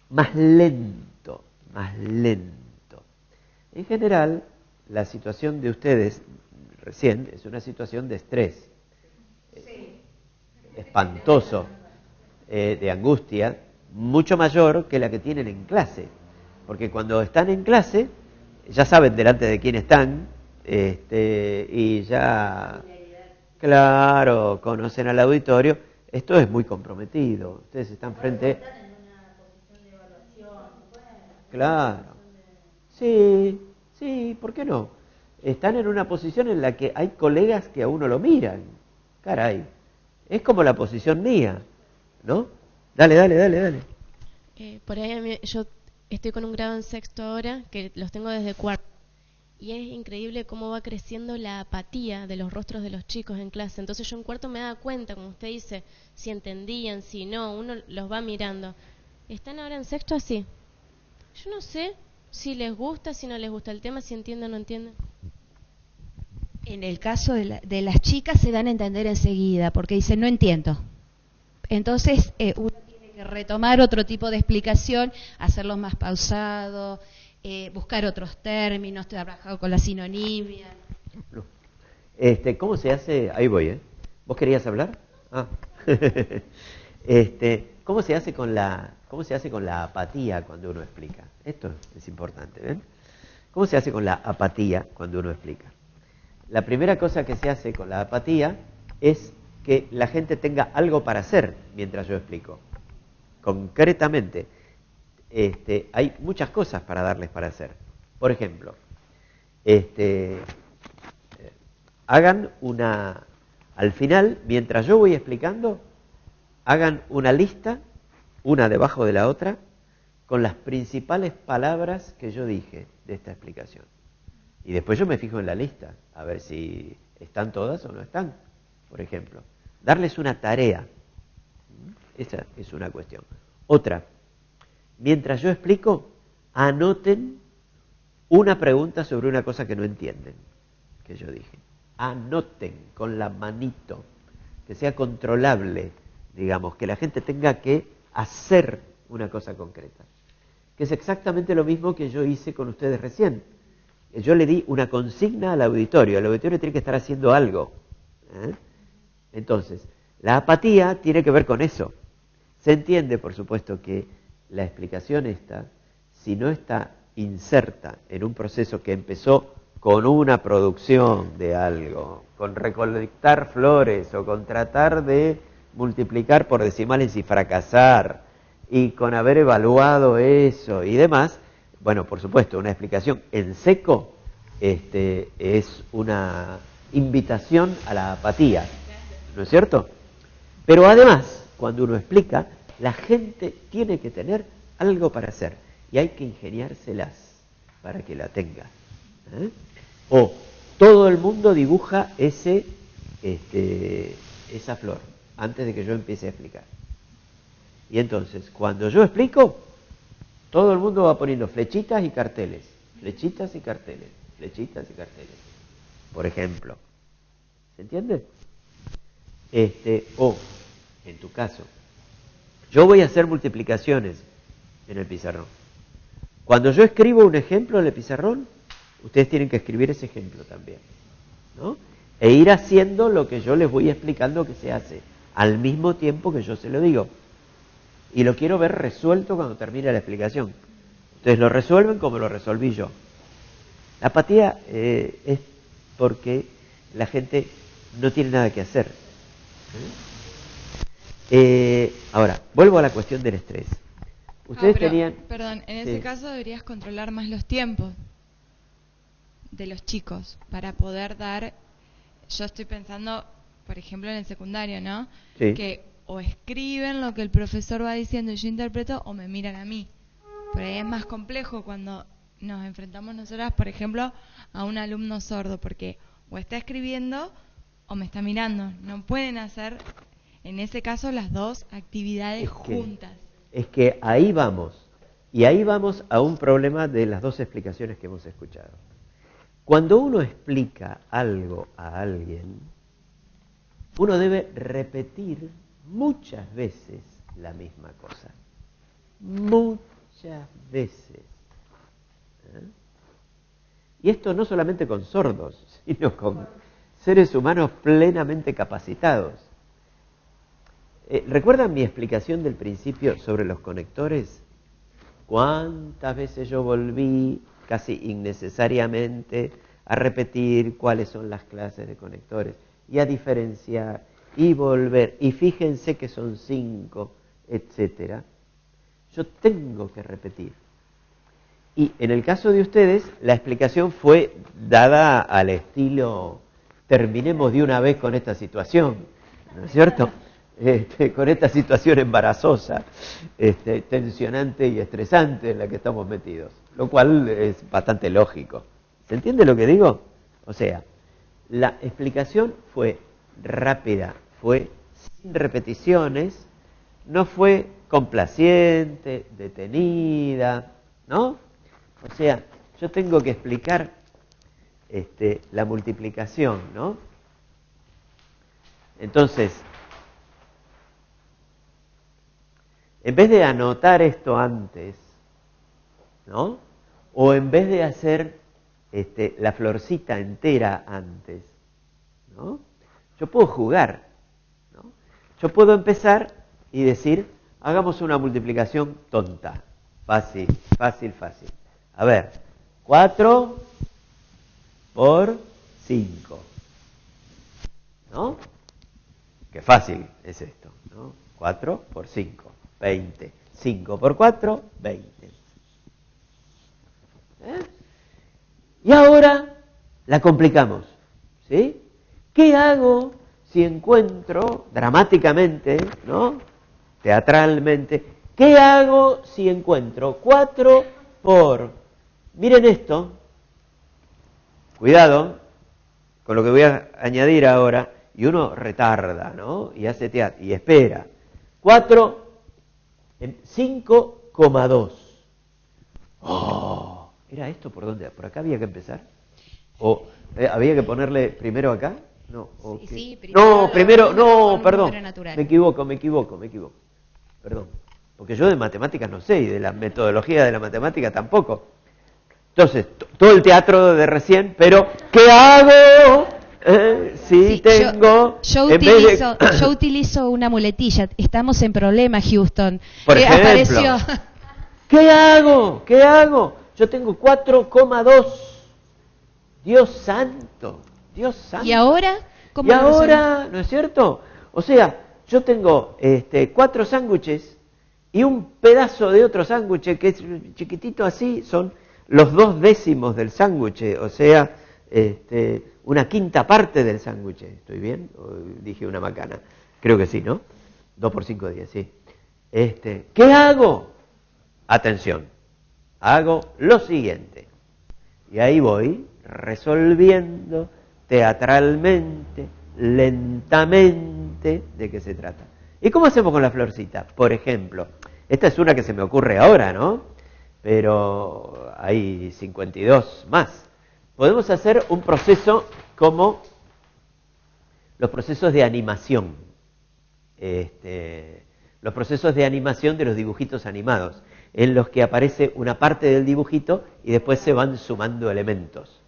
Más lento. En general, la situación de ustedes recién es una situación de estrés, espantoso, de angustia, mucho mayor que la que tienen en clase. Porque cuando están en clase, ya saben delante de quién están, y ya, claro, conocen al auditorio. Esto es muy comprometido. Ustedes están frente... Claro. Sí, ¿por qué no? Están en una posición en la que hay colegas que a uno lo miran. Caray. Es como la posición mía, ¿no? Dale. Por ahí yo estoy con un grado en sexto ahora, que los tengo desde cuarto. Y es increíble cómo va creciendo la apatía de los rostros de los chicos en clase. Entonces yo en cuarto me daba cuenta, como usted dice, si entendían, si no, uno los va mirando. ¿Están ahora en sexto así? Yo no sé si les gusta, si no les gusta el tema, si entienden o no entienden. En el caso de las chicas se dan a entender enseguida, porque dicen, no entiendo. Entonces uno tiene que retomar otro tipo de explicación, hacerlo más pausado, buscar otros términos, trabajar con la sinonimia. ¿Cómo se hace? Ahí voy, ¿Vos querías hablar? ¿Cómo se hace con la apatía cuando uno explica? Esto es importante, ¿ven? ¿Cómo se hace con la apatía cuando uno explica? La primera cosa que se hace con la apatía es que la gente tenga algo para hacer mientras yo explico. Concretamente, hay muchas cosas para darles para hacer. Por ejemplo, hagan al final, mientras yo voy explicando, hagan una lista, una debajo de la otra, con las principales palabras que yo dije de esta explicación. Y después yo me fijo en la lista, a ver si están todas o no están. Por ejemplo, darles una tarea. Esa es una cuestión. Otra, mientras yo explico, anoten una pregunta sobre una cosa que no entienden, que yo dije. Anoten con la manito, que sea controlable, digamos, que la gente tenga que hacer una cosa concreta. Que es exactamente lo mismo que yo hice con ustedes recién. Yo le di una consigna al auditorio. El auditorio tiene que estar haciendo algo. Entonces, la apatía tiene que ver con eso. Se entiende, por supuesto, que la explicación esta, si no está inserta en un proceso que empezó con una producción de algo, con recolectar flores o con tratar de multiplicar por decimales y fracasar, y con haber evaluado eso y demás, bueno, por supuesto, una explicación en seco es una invitación a la apatía, ¿no es cierto? Pero además, cuando uno explica, la gente tiene que tener algo para hacer y hay que ingeniárselas para que la tenga. O todo el mundo dibuja esa flor antes de que yo empiece a explicar. Y entonces, cuando yo explico, todo el mundo va poniendo flechitas y carteles, flechitas y carteles, flechitas y carteles. Por ejemplo, ¿se entiende? O, en tu caso, yo voy a hacer multiplicaciones en el pizarrón. Cuando yo escribo un ejemplo en el pizarrón, ustedes tienen que escribir ese ejemplo también, ¿no? E ir haciendo lo que yo les voy explicando que se hace, al mismo tiempo que yo se lo digo. Y lo quiero ver resuelto cuando termine la explicación. Ustedes lo resuelven como lo resolví yo. La apatía es porque la gente no tiene nada que hacer. Ahora, vuelvo a la cuestión del estrés. Ustedes tenían... Perdón, en ese caso deberías controlar más los tiempos de los chicos para poder dar... Yo estoy pensando, por ejemplo, en el secundario, ¿no? Sí. Que o escriben lo que el profesor va diciendo y yo interpreto, o me miran a mí. Por ahí es más complejo cuando nos enfrentamos nosotras, por ejemplo, a un alumno sordo, porque o está escribiendo o me está mirando. No pueden hacer, en ese caso, las dos actividades juntas. Es que ahí vamos, y ahí vamos a un problema de las dos explicaciones que hemos escuchado. Cuando uno explica algo a alguien, uno debe repetir muchas veces la misma cosa. Muchas veces. Y esto no solamente con sordos, sino con seres humanos plenamente capacitados. ¿Recuerdan mi explicación del principio sobre los conectores? ¿Cuántas veces yo volví casi innecesariamente a repetir cuáles son las clases de conectores y a diferenciar y volver? Y fíjense que son 5, etcétera. Yo tengo que repetir. Y en el caso de ustedes, la explicación fue dada al estilo, terminemos de una vez con esta situación, ¿no es cierto? Con esta situación embarazosa, tensionante y estresante en la que estamos metidos, lo cual es bastante lógico. ¿Se entiende lo que digo? O sea, la explicación fue rápida, fue sin repeticiones, no fue complaciente, detenida, ¿no? O sea, yo tengo que explicar la multiplicación, ¿no? Entonces, en vez de anotar esto antes, ¿no? O en vez de hacer la florcita entera antes, ¿no? Yo puedo jugar, ¿no? Yo puedo empezar y decir, hagamos una multiplicación tonta, fácil, fácil, fácil. A ver, 4 por 5, ¿no? Qué fácil es esto, ¿no? 4 por 5, 20. 5 por 4, 20. Y ahora la complicamos, ¿sí? ¿Qué hago si encuentro, dramáticamente, ¿no? Teatralmente, ¿qué hago si encuentro 4 por... Miren esto, cuidado con lo que voy a añadir ahora, y uno retarda, ¿no? Y hace teatro, y espera. 5,2. Oh, ¿era esto por dónde? ¿Por acá había que empezar? ¿O había que ponerle primero acá? No, sí, primero, no, perdón, natural. me equivoco. Perdón, porque yo de matemáticas no sé y de la metodología de la matemática tampoco. Entonces, todo el teatro de recién, pero ¿qué hago? Sí, tengo... Yo utilizo una muletilla. Estamos en problema, Houston. Por ejemplo, apareció. ¿Qué hago? Yo tengo 4,2. Dios santo. ¿Y ahora? ¿Y ahora? ¿No es cierto? O sea, yo tengo 4 sándwiches y un pedazo de otro sándwich que es chiquitito así, son los 2 décimos del sándwich, o sea, una quinta parte del sándwich. ¿Estoy bien? ¿O dije una macana? Creo que sí, ¿no? 2 por 5, 10, sí. ¿Qué hago? Atención, hago lo siguiente. Y ahí voy resolviendo teatralmente, lentamente, de qué se trata. ¿Y cómo hacemos con la florcita? Por ejemplo, esta es una que se me ocurre ahora, ¿no? Pero hay 52 más. Podemos hacer un proceso como los procesos de animación. Los procesos de animación de los dibujitos animados, en los que aparece una parte del dibujito y después se van sumando elementos.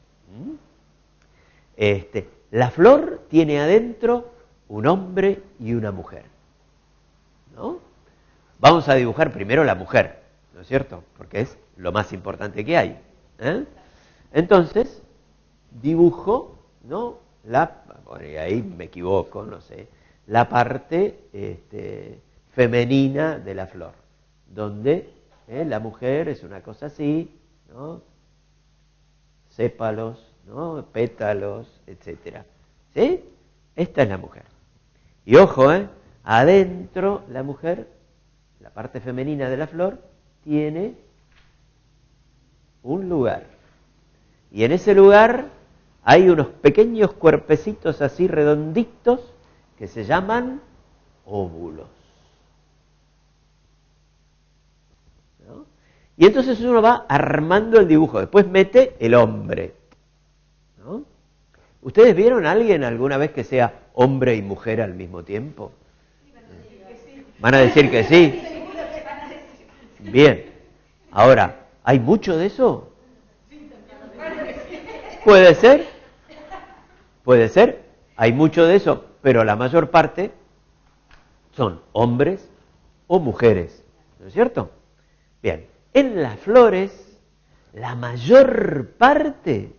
La flor tiene adentro un hombre y una mujer, ¿no? Vamos a dibujar primero la mujer, ¿no es cierto? Porque es lo más importante que hay. Entonces, dibujo, ¿no? Bueno, y ahí me equivoco, no sé, la parte femenina de la flor, donde la mujer es una cosa así, ¿no? Sépalos, ¿no? Pétalos, etcétera. ¿Sí? Esta es la mujer. Y ojo, adentro la mujer, la parte femenina de la flor, tiene un lugar. Y en ese lugar hay unos pequeños cuerpecitos así redonditos que se llaman óvulos. ¿No? Y entonces uno va armando el dibujo, después mete el hombre, ¿no? ¿Ustedes vieron a alguien alguna vez que sea hombre y mujer al mismo tiempo? ¿Van a decir que sí? Bien. Ahora, ¿hay mucho de eso? ¿Puede ser? Puede ser. Hay mucho de eso, pero la mayor parte son hombres o mujeres, ¿no es cierto? Bien. En las flores, la mayor parte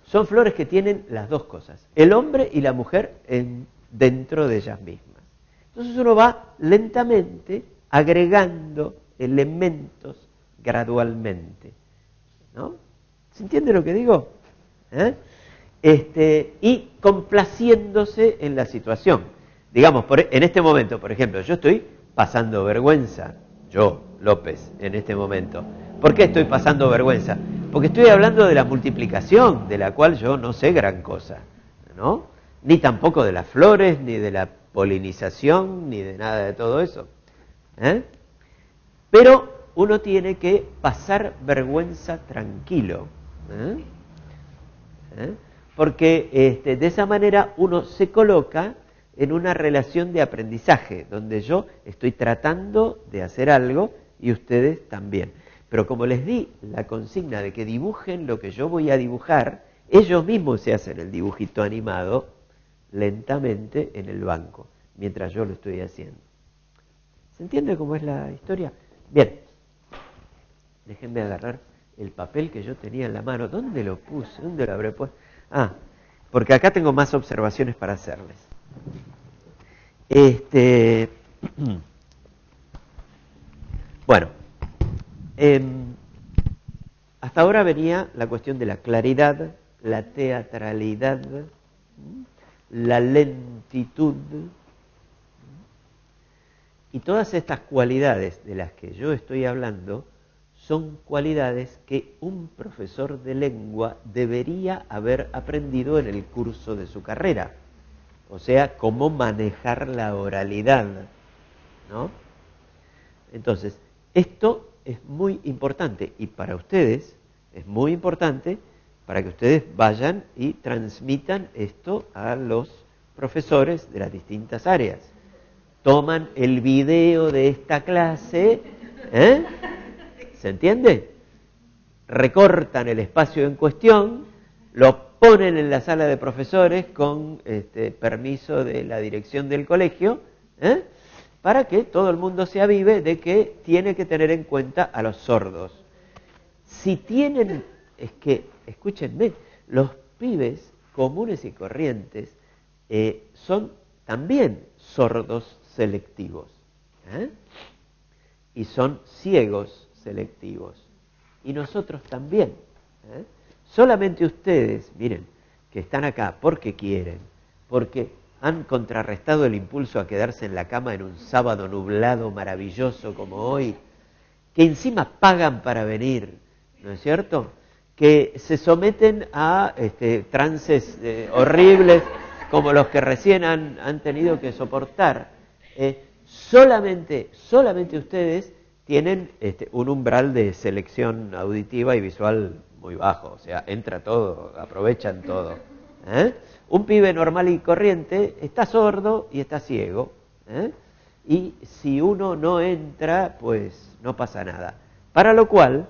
son flores que tienen las dos cosas, el hombre y la mujer dentro de ellas mismas. Entonces uno va lentamente agregando elementos gradualmente, ¿no? ¿Se entiende lo que digo? Y complaciéndose en la situación. Digamos, en este momento, por ejemplo, yo estoy pasando vergüenza, yo, López, en este momento. ¿Por qué estoy pasando vergüenza? Porque estoy hablando de la multiplicación, de la cual yo no sé gran cosa, ¿no? Ni tampoco de las flores, ni de la polinización, ni de nada de todo eso. Pero uno tiene que pasar vergüenza tranquilo, porque de esa manera uno se coloca en una relación de aprendizaje, donde yo estoy tratando de hacer algo y ustedes también. Pero como les di la consigna de que dibujen lo que yo voy a dibujar, ellos mismos se hacen el dibujito animado lentamente en el banco, mientras yo lo estoy haciendo. ¿Se entiende cómo es la historia? Bien, déjenme agarrar el papel que yo tenía en la mano. ¿Dónde lo puse? ¿Dónde lo habré puesto? Porque acá tengo más observaciones para hacerles. Bueno, hasta ahora venía la cuestión de la claridad, la teatralidad, la lentitud, y todas estas cualidades de las que yo estoy hablando son cualidades que un profesor de lengua debería haber aprendido en el curso de su carrera. O sea, cómo manejar la oralidad, ¿no? Entonces, esto es muy importante y para ustedes es muy importante para que ustedes vayan y transmitan esto a los profesores de las distintas áreas. Toman el video de esta clase, ¿eh? ¿Se entiende? Recortan el espacio en cuestión, lo ponen en la sala de profesores con permiso de la dirección del colegio, ¿eh? Para que todo el mundo se avive de que tiene que tener en cuenta a los sordos. Si tienen, es que, escúchenme, los pibes comunes y corrientes son también sordos selectivos, ¿eh? Y son ciegos selectivos. Y nosotros también, ¿eh? Solamente ustedes, miren, que están acá porque quieren, porque han contrarrestado el impulso a quedarse en la cama en un sábado nublado maravilloso como hoy, que encima pagan para venir, ¿no es cierto? Que se someten a trances horribles como los que recién han tenido que soportar. Solamente ustedes tienen un umbral de selección auditiva y visual muy bajo, o sea, entra todo, aprovechan todo, ¿eh? Un pibe normal y corriente está sordo y está ciego, ¿eh? Y si uno no entra, pues no pasa nada. Para lo cual,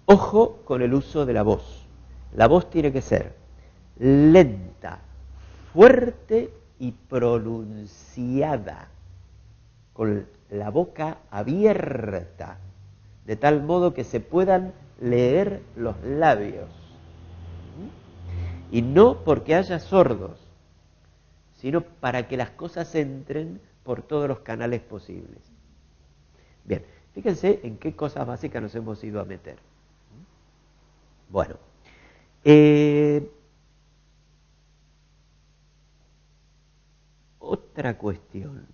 ojo con el uso de la voz. La voz tiene que ser lenta, fuerte y pronunciada, con la boca abierta, de tal modo que se puedan leer los labios. Y no porque haya sordos, sino para que las cosas entren por todos los canales posibles. Bien, fíjense en qué cosas básicas nos hemos ido a meter. Bueno, otra cuestión.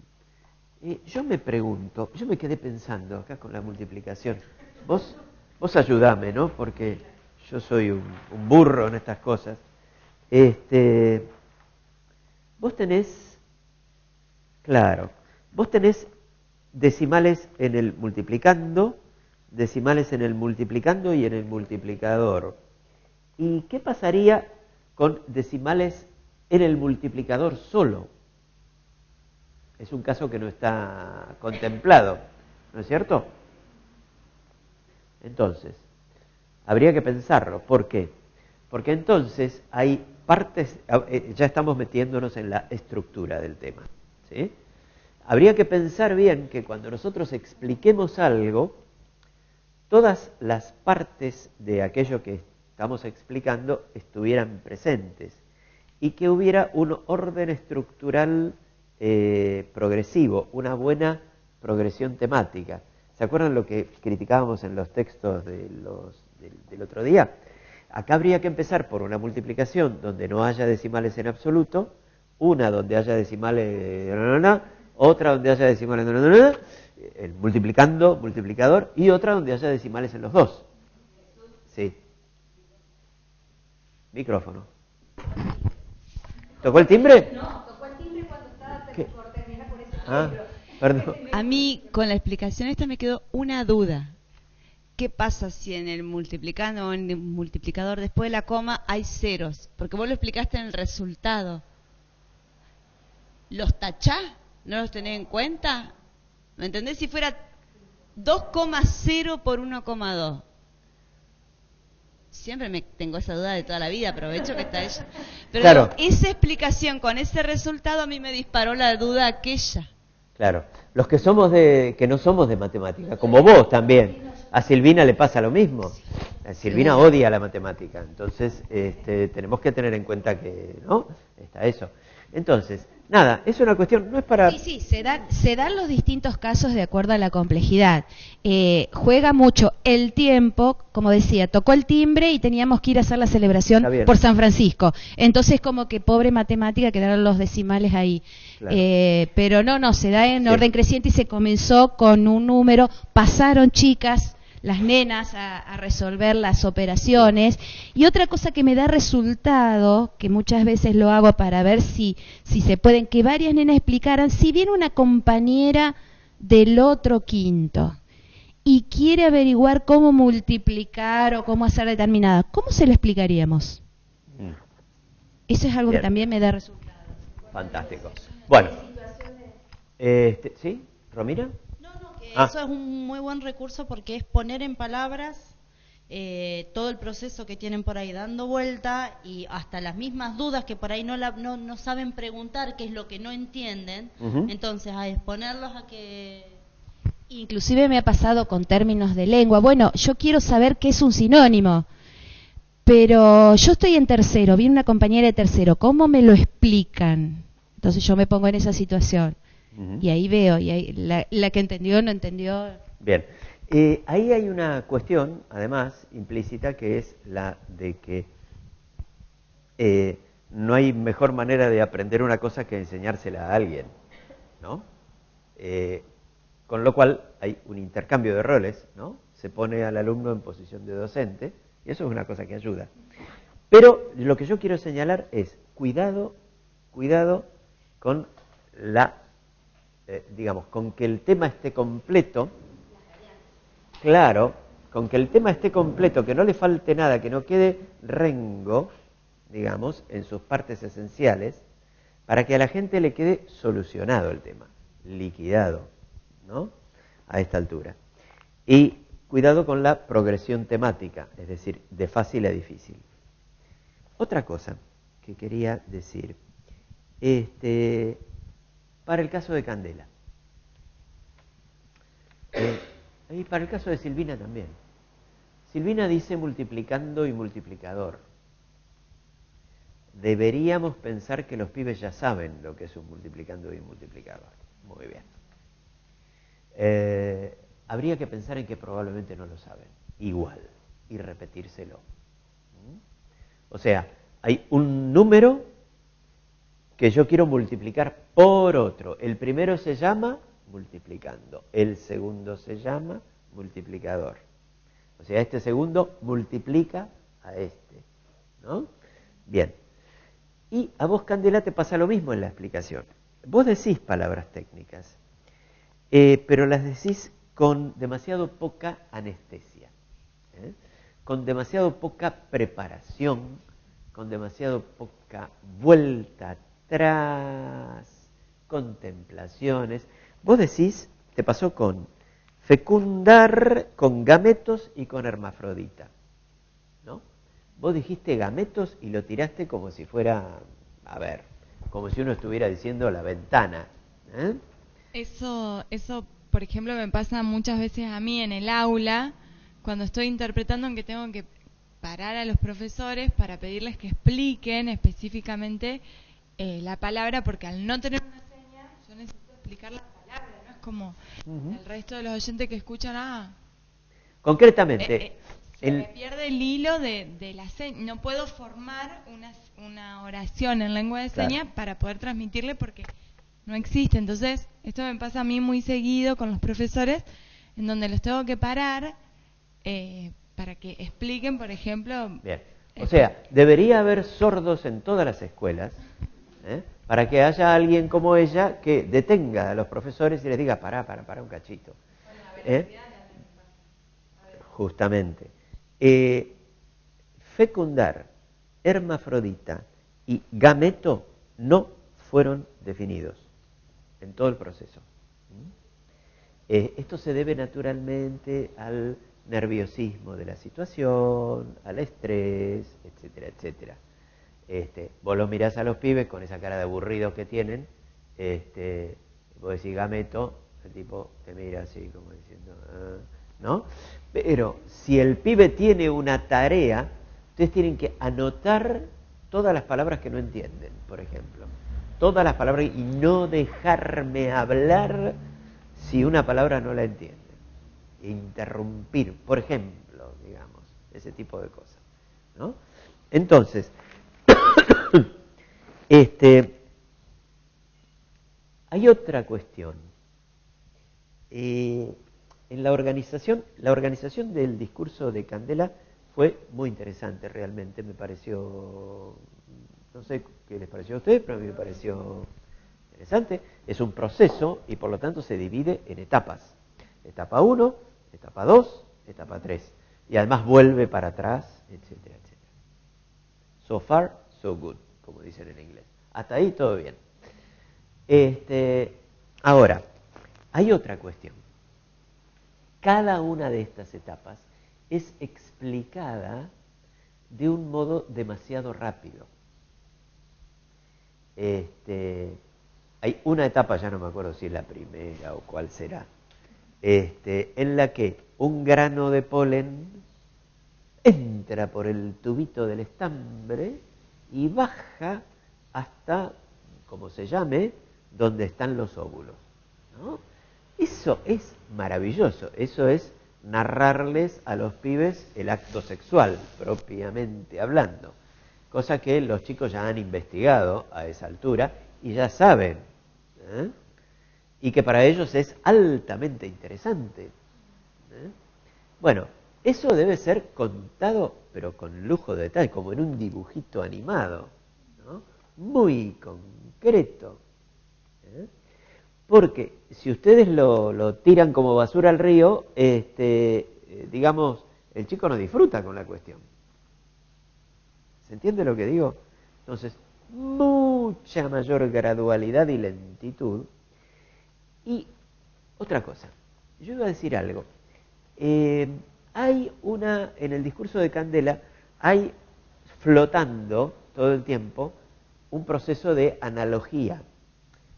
Yo me pregunto, yo me quedé pensando acá con la multiplicación. Vos ayudame, ¿no? Porque yo soy un burro en estas cosas. Vos tenés decimales en el multiplicando, decimales en el multiplicando y en el multiplicador. ¿Y qué pasaría con decimales en el multiplicador solo? Es un caso que no está contemplado, ¿no es cierto? Entonces, habría que pensarlo. ¿Por qué? Porque entonces hay partes, ya estamos metiéndonos en la estructura del tema, ¿sí? Habría que pensar bien que cuando nosotros expliquemos algo, todas las partes de aquello que estamos explicando estuvieran presentes y que hubiera un orden estructural progresivo, una buena progresión temática. ¿Se acuerdan lo que criticábamos en los textos del otro día? Acá habría que empezar por una multiplicación donde no haya decimales en absoluto, una donde haya decimales, otra donde haya decimales, el multiplicando, multiplicador, y otra donde haya decimales en los dos. Sí. Micrófono. ¿Tocó el timbre? No, tocó el timbre cuando estaba por terminar por ese perdón. A mí, con la explicación esta me quedó una duda. ¿Qué pasa si en el multiplicando o en el multiplicador después de la coma hay ceros? Porque vos lo explicaste en el resultado. ¿Los tachás? ¿No los tenés en cuenta? ¿Me entendés? Si fuera 2,0 por 1,2. Siempre tengo esa duda de toda la vida, aprovecho que está ella. Pero claro, esa explicación con ese resultado a mí me disparó la duda aquella. Claro, los que no somos de matemática, como vos también. A Silvina le pasa lo mismo. Silvina odia la matemática, entonces tenemos que tener en cuenta que no está eso. Entonces, nada, es una cuestión, no es para... Sí, se dan los distintos casos de acuerdo a la complejidad. Juega mucho el tiempo, como decía, tocó el timbre y teníamos que ir a hacer la celebración por San Francisco. Entonces, como que pobre matemática, quedaron los decimales ahí. Claro. Pero no, se da en orden creciente y se comenzó con un número, pasaron chicas, las nenas a resolver las operaciones. Y otra cosa que me da resultado, que muchas veces lo hago para ver si se pueden, que varias nenas explicaran, si viene una compañera del otro quinto y quiere averiguar cómo multiplicar o cómo hacer determinada, ¿cómo se lo explicaríamos? Eso es algo Bien. que también me da resultado. Fantástico. Bueno, ¿sí? ¿Romina? Eso es un muy buen recurso porque es poner en palabras todo el proceso que tienen por ahí dando vuelta y hasta las mismas dudas que por ahí no saben preguntar, qué es lo que no entienden. Entonces, a exponerlos a que... Inclusive me ha pasado con términos de lengua. Bueno, yo quiero saber qué es un sinónimo, pero yo estoy en tercero, viene una compañera de tercero, ¿cómo me lo explican? Entonces yo me pongo en esa situación. Y ahí veo, y ahí, la que entendió, no entendió. Bien. Ahí hay una cuestión, además, implícita, que es la de que no hay mejor manera de aprender una cosa que enseñársela a alguien, ¿no? Con lo cual hay un intercambio de roles, ¿no? Se pone al alumno en posición de docente, y eso es una cosa que ayuda. Pero lo que yo quiero señalar es, cuidado con digamos, con que el tema esté completo, claro, con que el tema esté completo, que no le falte nada, que no quede rengo, digamos, en sus partes esenciales, para que a la gente le quede solucionado el tema, liquidado, ¿no? A esta altura. Y cuidado con la progresión temática, es decir, de fácil a difícil. Otra cosa que quería decir, para el caso de Candela, y para el caso de Silvina también. Silvina dice multiplicando y multiplicador. Deberíamos pensar que los pibes ya saben lo que es un multiplicando y un multiplicador. Muy bien. Habría que pensar en que probablemente no lo saben, igual, y repetírselo. O sea, hay un número que yo quiero multiplicar por otro. El primero se llama multiplicando, el segundo se llama multiplicador. O sea, este segundo multiplica a este, ¿no? Bien. Y a vos, Candela, te pasa lo mismo en la explicación. Vos decís palabras técnicas, pero las decís con demasiado poca anestesia, con demasiado poca preparación, con demasiado poca vuelta atrás, contemplaciones. Vos decís, te pasó con fecundar, con gametos y con hermafrodita, ¿no? Vos dijiste gametos y lo tiraste como si fuera, a ver, como si uno estuviera diciendo la ventana, ¿eh? Eso, por ejemplo, me pasa muchas veces a mí en el aula, cuando estoy interpretando, en que tengo que parar a los profesores para pedirles que expliquen específicamente la palabra, porque al no tener una seña, yo necesito explicar la palabra, no es como el resto de los oyentes que escuchan, concretamente, se me pierde el hilo de la seña, no puedo formar una oración en lengua de señas para poder transmitirle porque no existe. Entonces, esto me pasa a mí muy seguido con los profesores, en donde los tengo que parar para que expliquen, por ejemplo... Bien. O sea, debería haber sordos en todas las escuelas, para que haya alguien como ella que detenga a los profesores y les diga, pará un cachito. Justamente. Fecundar, hermafrodita y gameto no fueron definidos en todo el proceso. Esto se debe naturalmente al nerviosismo de la situación, al estrés, etcétera, etcétera. Vos los mirás a los pibes con esa cara de aburridos que tienen, vos decís gameto, el tipo te mira así como diciendo, ¿no? Pero si el pibe tiene una tarea, ustedes tienen que anotar todas las palabras que no entienden, por ejemplo. Todas las palabras y no dejarme hablar si una palabra no la entienden. Interrumpir, por ejemplo, digamos, ese tipo de cosas, ¿no? Entonces, hay otra cuestión. En en la organización del discurso de Candela fue muy interesante realmente, me pareció, no sé qué les pareció a ustedes, pero a mí me pareció interesante. Es un proceso y por lo tanto se divide en etapas. Etapa 1, etapa 2, etapa 3. Y además vuelve para atrás, etcétera, etcétera. So far, so good, como dicen en inglés. Hasta ahí todo bien. Ahora, hay otra cuestión. Cada una de estas etapas es explicada de un modo demasiado rápido. Hay una etapa, ya no me acuerdo si es la primera o cuál será, en la que un grano de polen entra por el tubito del estambre y baja hasta, como se llame, donde están los óvulos, ¿no? Eso es maravilloso, eso es narrarles a los pibes el acto sexual, propiamente hablando, cosa que los chicos ya han investigado a esa altura y ya saben, ¿eh? Y que para ellos es altamente interesante, ¿eh? Bueno, eso debe ser contado, pero con lujo de detalle, como en un dibujito animado, ¿no? Muy concreto, ¿eh? Porque si ustedes lo tiran como basura al río, digamos, el chico no disfruta con la cuestión. ¿Se entiende lo que digo? Entonces, mucha mayor gradualidad y lentitud. Y otra cosa, yo iba a decir algo. Hay en el discurso de Candela, hay flotando todo el tiempo un proceso de analogía.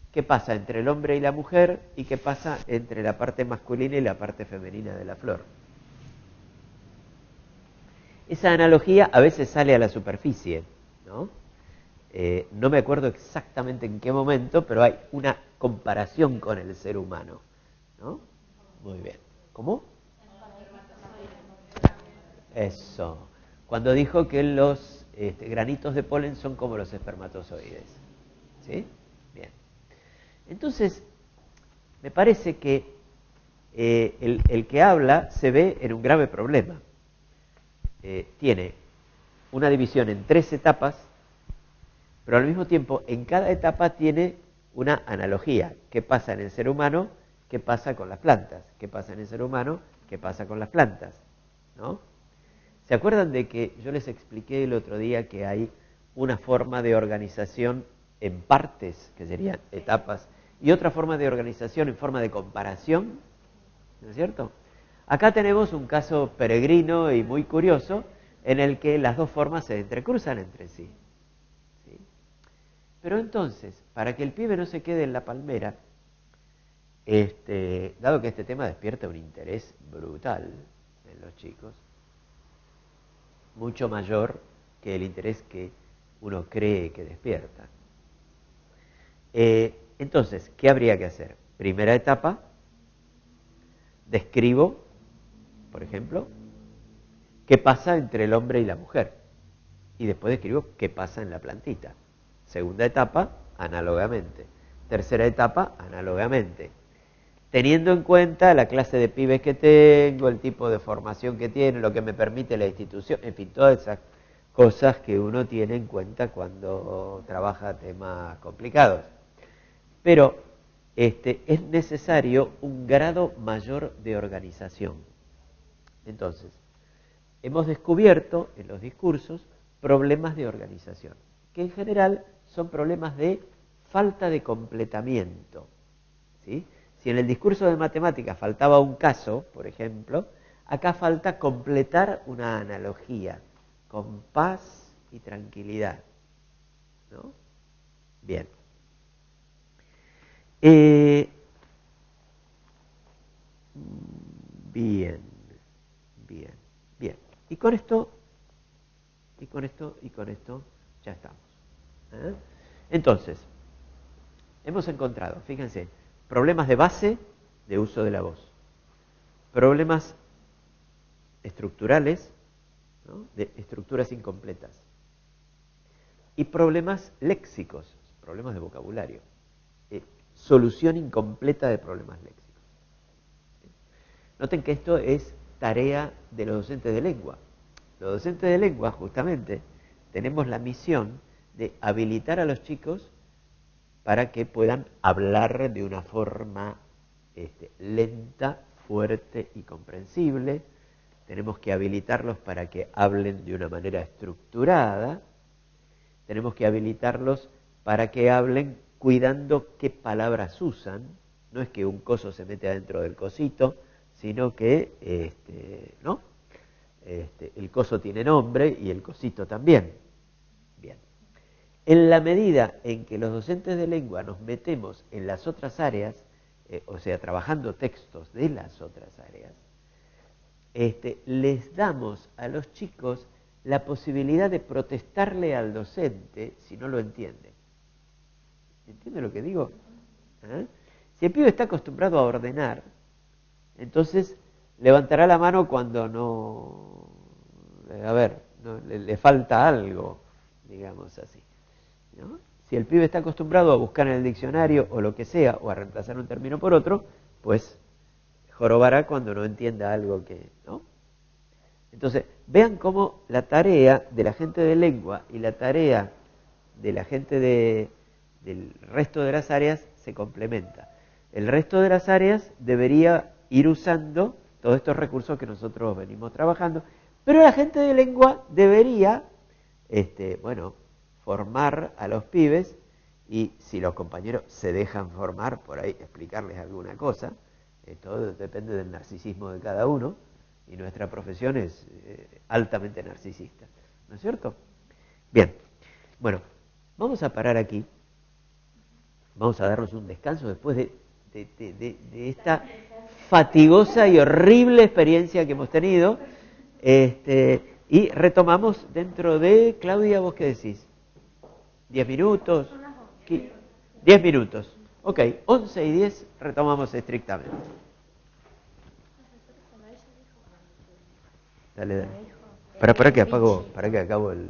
¿Qué pasa entre el hombre y la mujer y qué pasa entre la parte masculina y la parte femenina de la flor? Esa analogía a veces sale a la superficie, ¿no? No me acuerdo exactamente en qué momento, pero hay una comparación con el ser humano, ¿no? Muy bien. ¿Cómo? Eso. Cuando dijo que los granitos de polen son como los espermatozoides. ¿Sí? Bien. Entonces, me parece que el que habla se ve en un grave problema. Tiene una división en 3 etapas, pero al mismo tiempo en cada etapa tiene una analogía. ¿Qué pasa en el ser humano? ¿Qué pasa con las plantas? ¿Qué pasa en el ser humano? ¿Qué pasa con las plantas? ¿No? ¿Se acuerdan de que yo les expliqué el otro día que hay una forma de organización en partes, que serían etapas, y otra forma de organización en forma de comparación? ¿No es cierto? Acá tenemos un caso peregrino y muy curioso en el que las dos formas se entrecruzan entre sí. ¿Sí? Pero entonces, para que el pibe no se quede en la palmera, dado que este tema despierta un interés brutal en los chicos, mucho mayor que el interés que uno cree que despierta. Entonces, ¿qué habría que hacer? Primera etapa, describo, por ejemplo, qué pasa entre el hombre y la mujer. Y después describo qué pasa en la plantita. Segunda etapa, análogamente. Tercera etapa, análogamente. Teniendo en cuenta la clase de pibes que tengo, el tipo de formación que tiene, lo que me permite la institución, en fin, todas esas cosas que uno tiene en cuenta cuando trabaja temas complicados. Pero es necesario un grado mayor de organización. Entonces, hemos descubierto en los discursos problemas de organización, que en general son problemas de falta de completamiento, ¿sí? Si en el discurso de matemáticas faltaba un caso, por ejemplo, acá falta completar una analogía con paz y tranquilidad, ¿no? Bien. Bien. Y con esto ya estamos. Entonces, hemos encontrado, fíjense, problemas de base de uso de la voz, problemas estructurales, ¿no? De estructuras incompletas, y problemas léxicos, problemas de vocabulario, solución incompleta de problemas léxicos. Noten que esto es tarea de los docentes de lengua. Los docentes de lengua, justamente, tenemos la misión de habilitar a los chicos para que puedan hablar de una forma lenta, fuerte y comprensible. Tenemos que habilitarlos para que hablen de una manera estructurada. Tenemos que habilitarlos para que hablen cuidando qué palabras usan. No es que un coso se mete adentro del cosito, sino que el coso tiene nombre y el cosito también. Bien. En la medida en que los docentes de lengua nos metemos en las otras áreas, o sea, trabajando textos de las otras áreas, les damos a los chicos la posibilidad de protestarle al docente si no lo entiende. ¿Entiende lo que digo? Si el pibe está acostumbrado a ordenar, entonces levantará la mano cuando le falta algo, digamos así, ¿no? Si el pibe está acostumbrado a buscar en el diccionario o lo que sea, o a reemplazar un término por otro, pues jorobará cuando no entienda algo que, ¿no? Entonces, vean cómo la tarea de la gente de lengua y la tarea de la gente del resto de las áreas se complementa. El resto de las áreas debería ir usando todos estos recursos que nosotros venimos trabajando, pero la gente de lengua debería, formar a los pibes, y si los compañeros se dejan formar, por ahí explicarles alguna cosa. Todo depende del narcisismo de cada uno, y nuestra profesión es altamente narcisista, ¿no es cierto? Bien, bueno, vamos a parar aquí, vamos a darnos un descanso después de esta fatigosa y horrible experiencia que hemos tenido, y retomamos dentro de, Claudia, ¿vos qué decís? ¿10 minutos? 10 minutos. Ok, 11 y 10 retomamos estrictamente. Dale. Para que acabo el...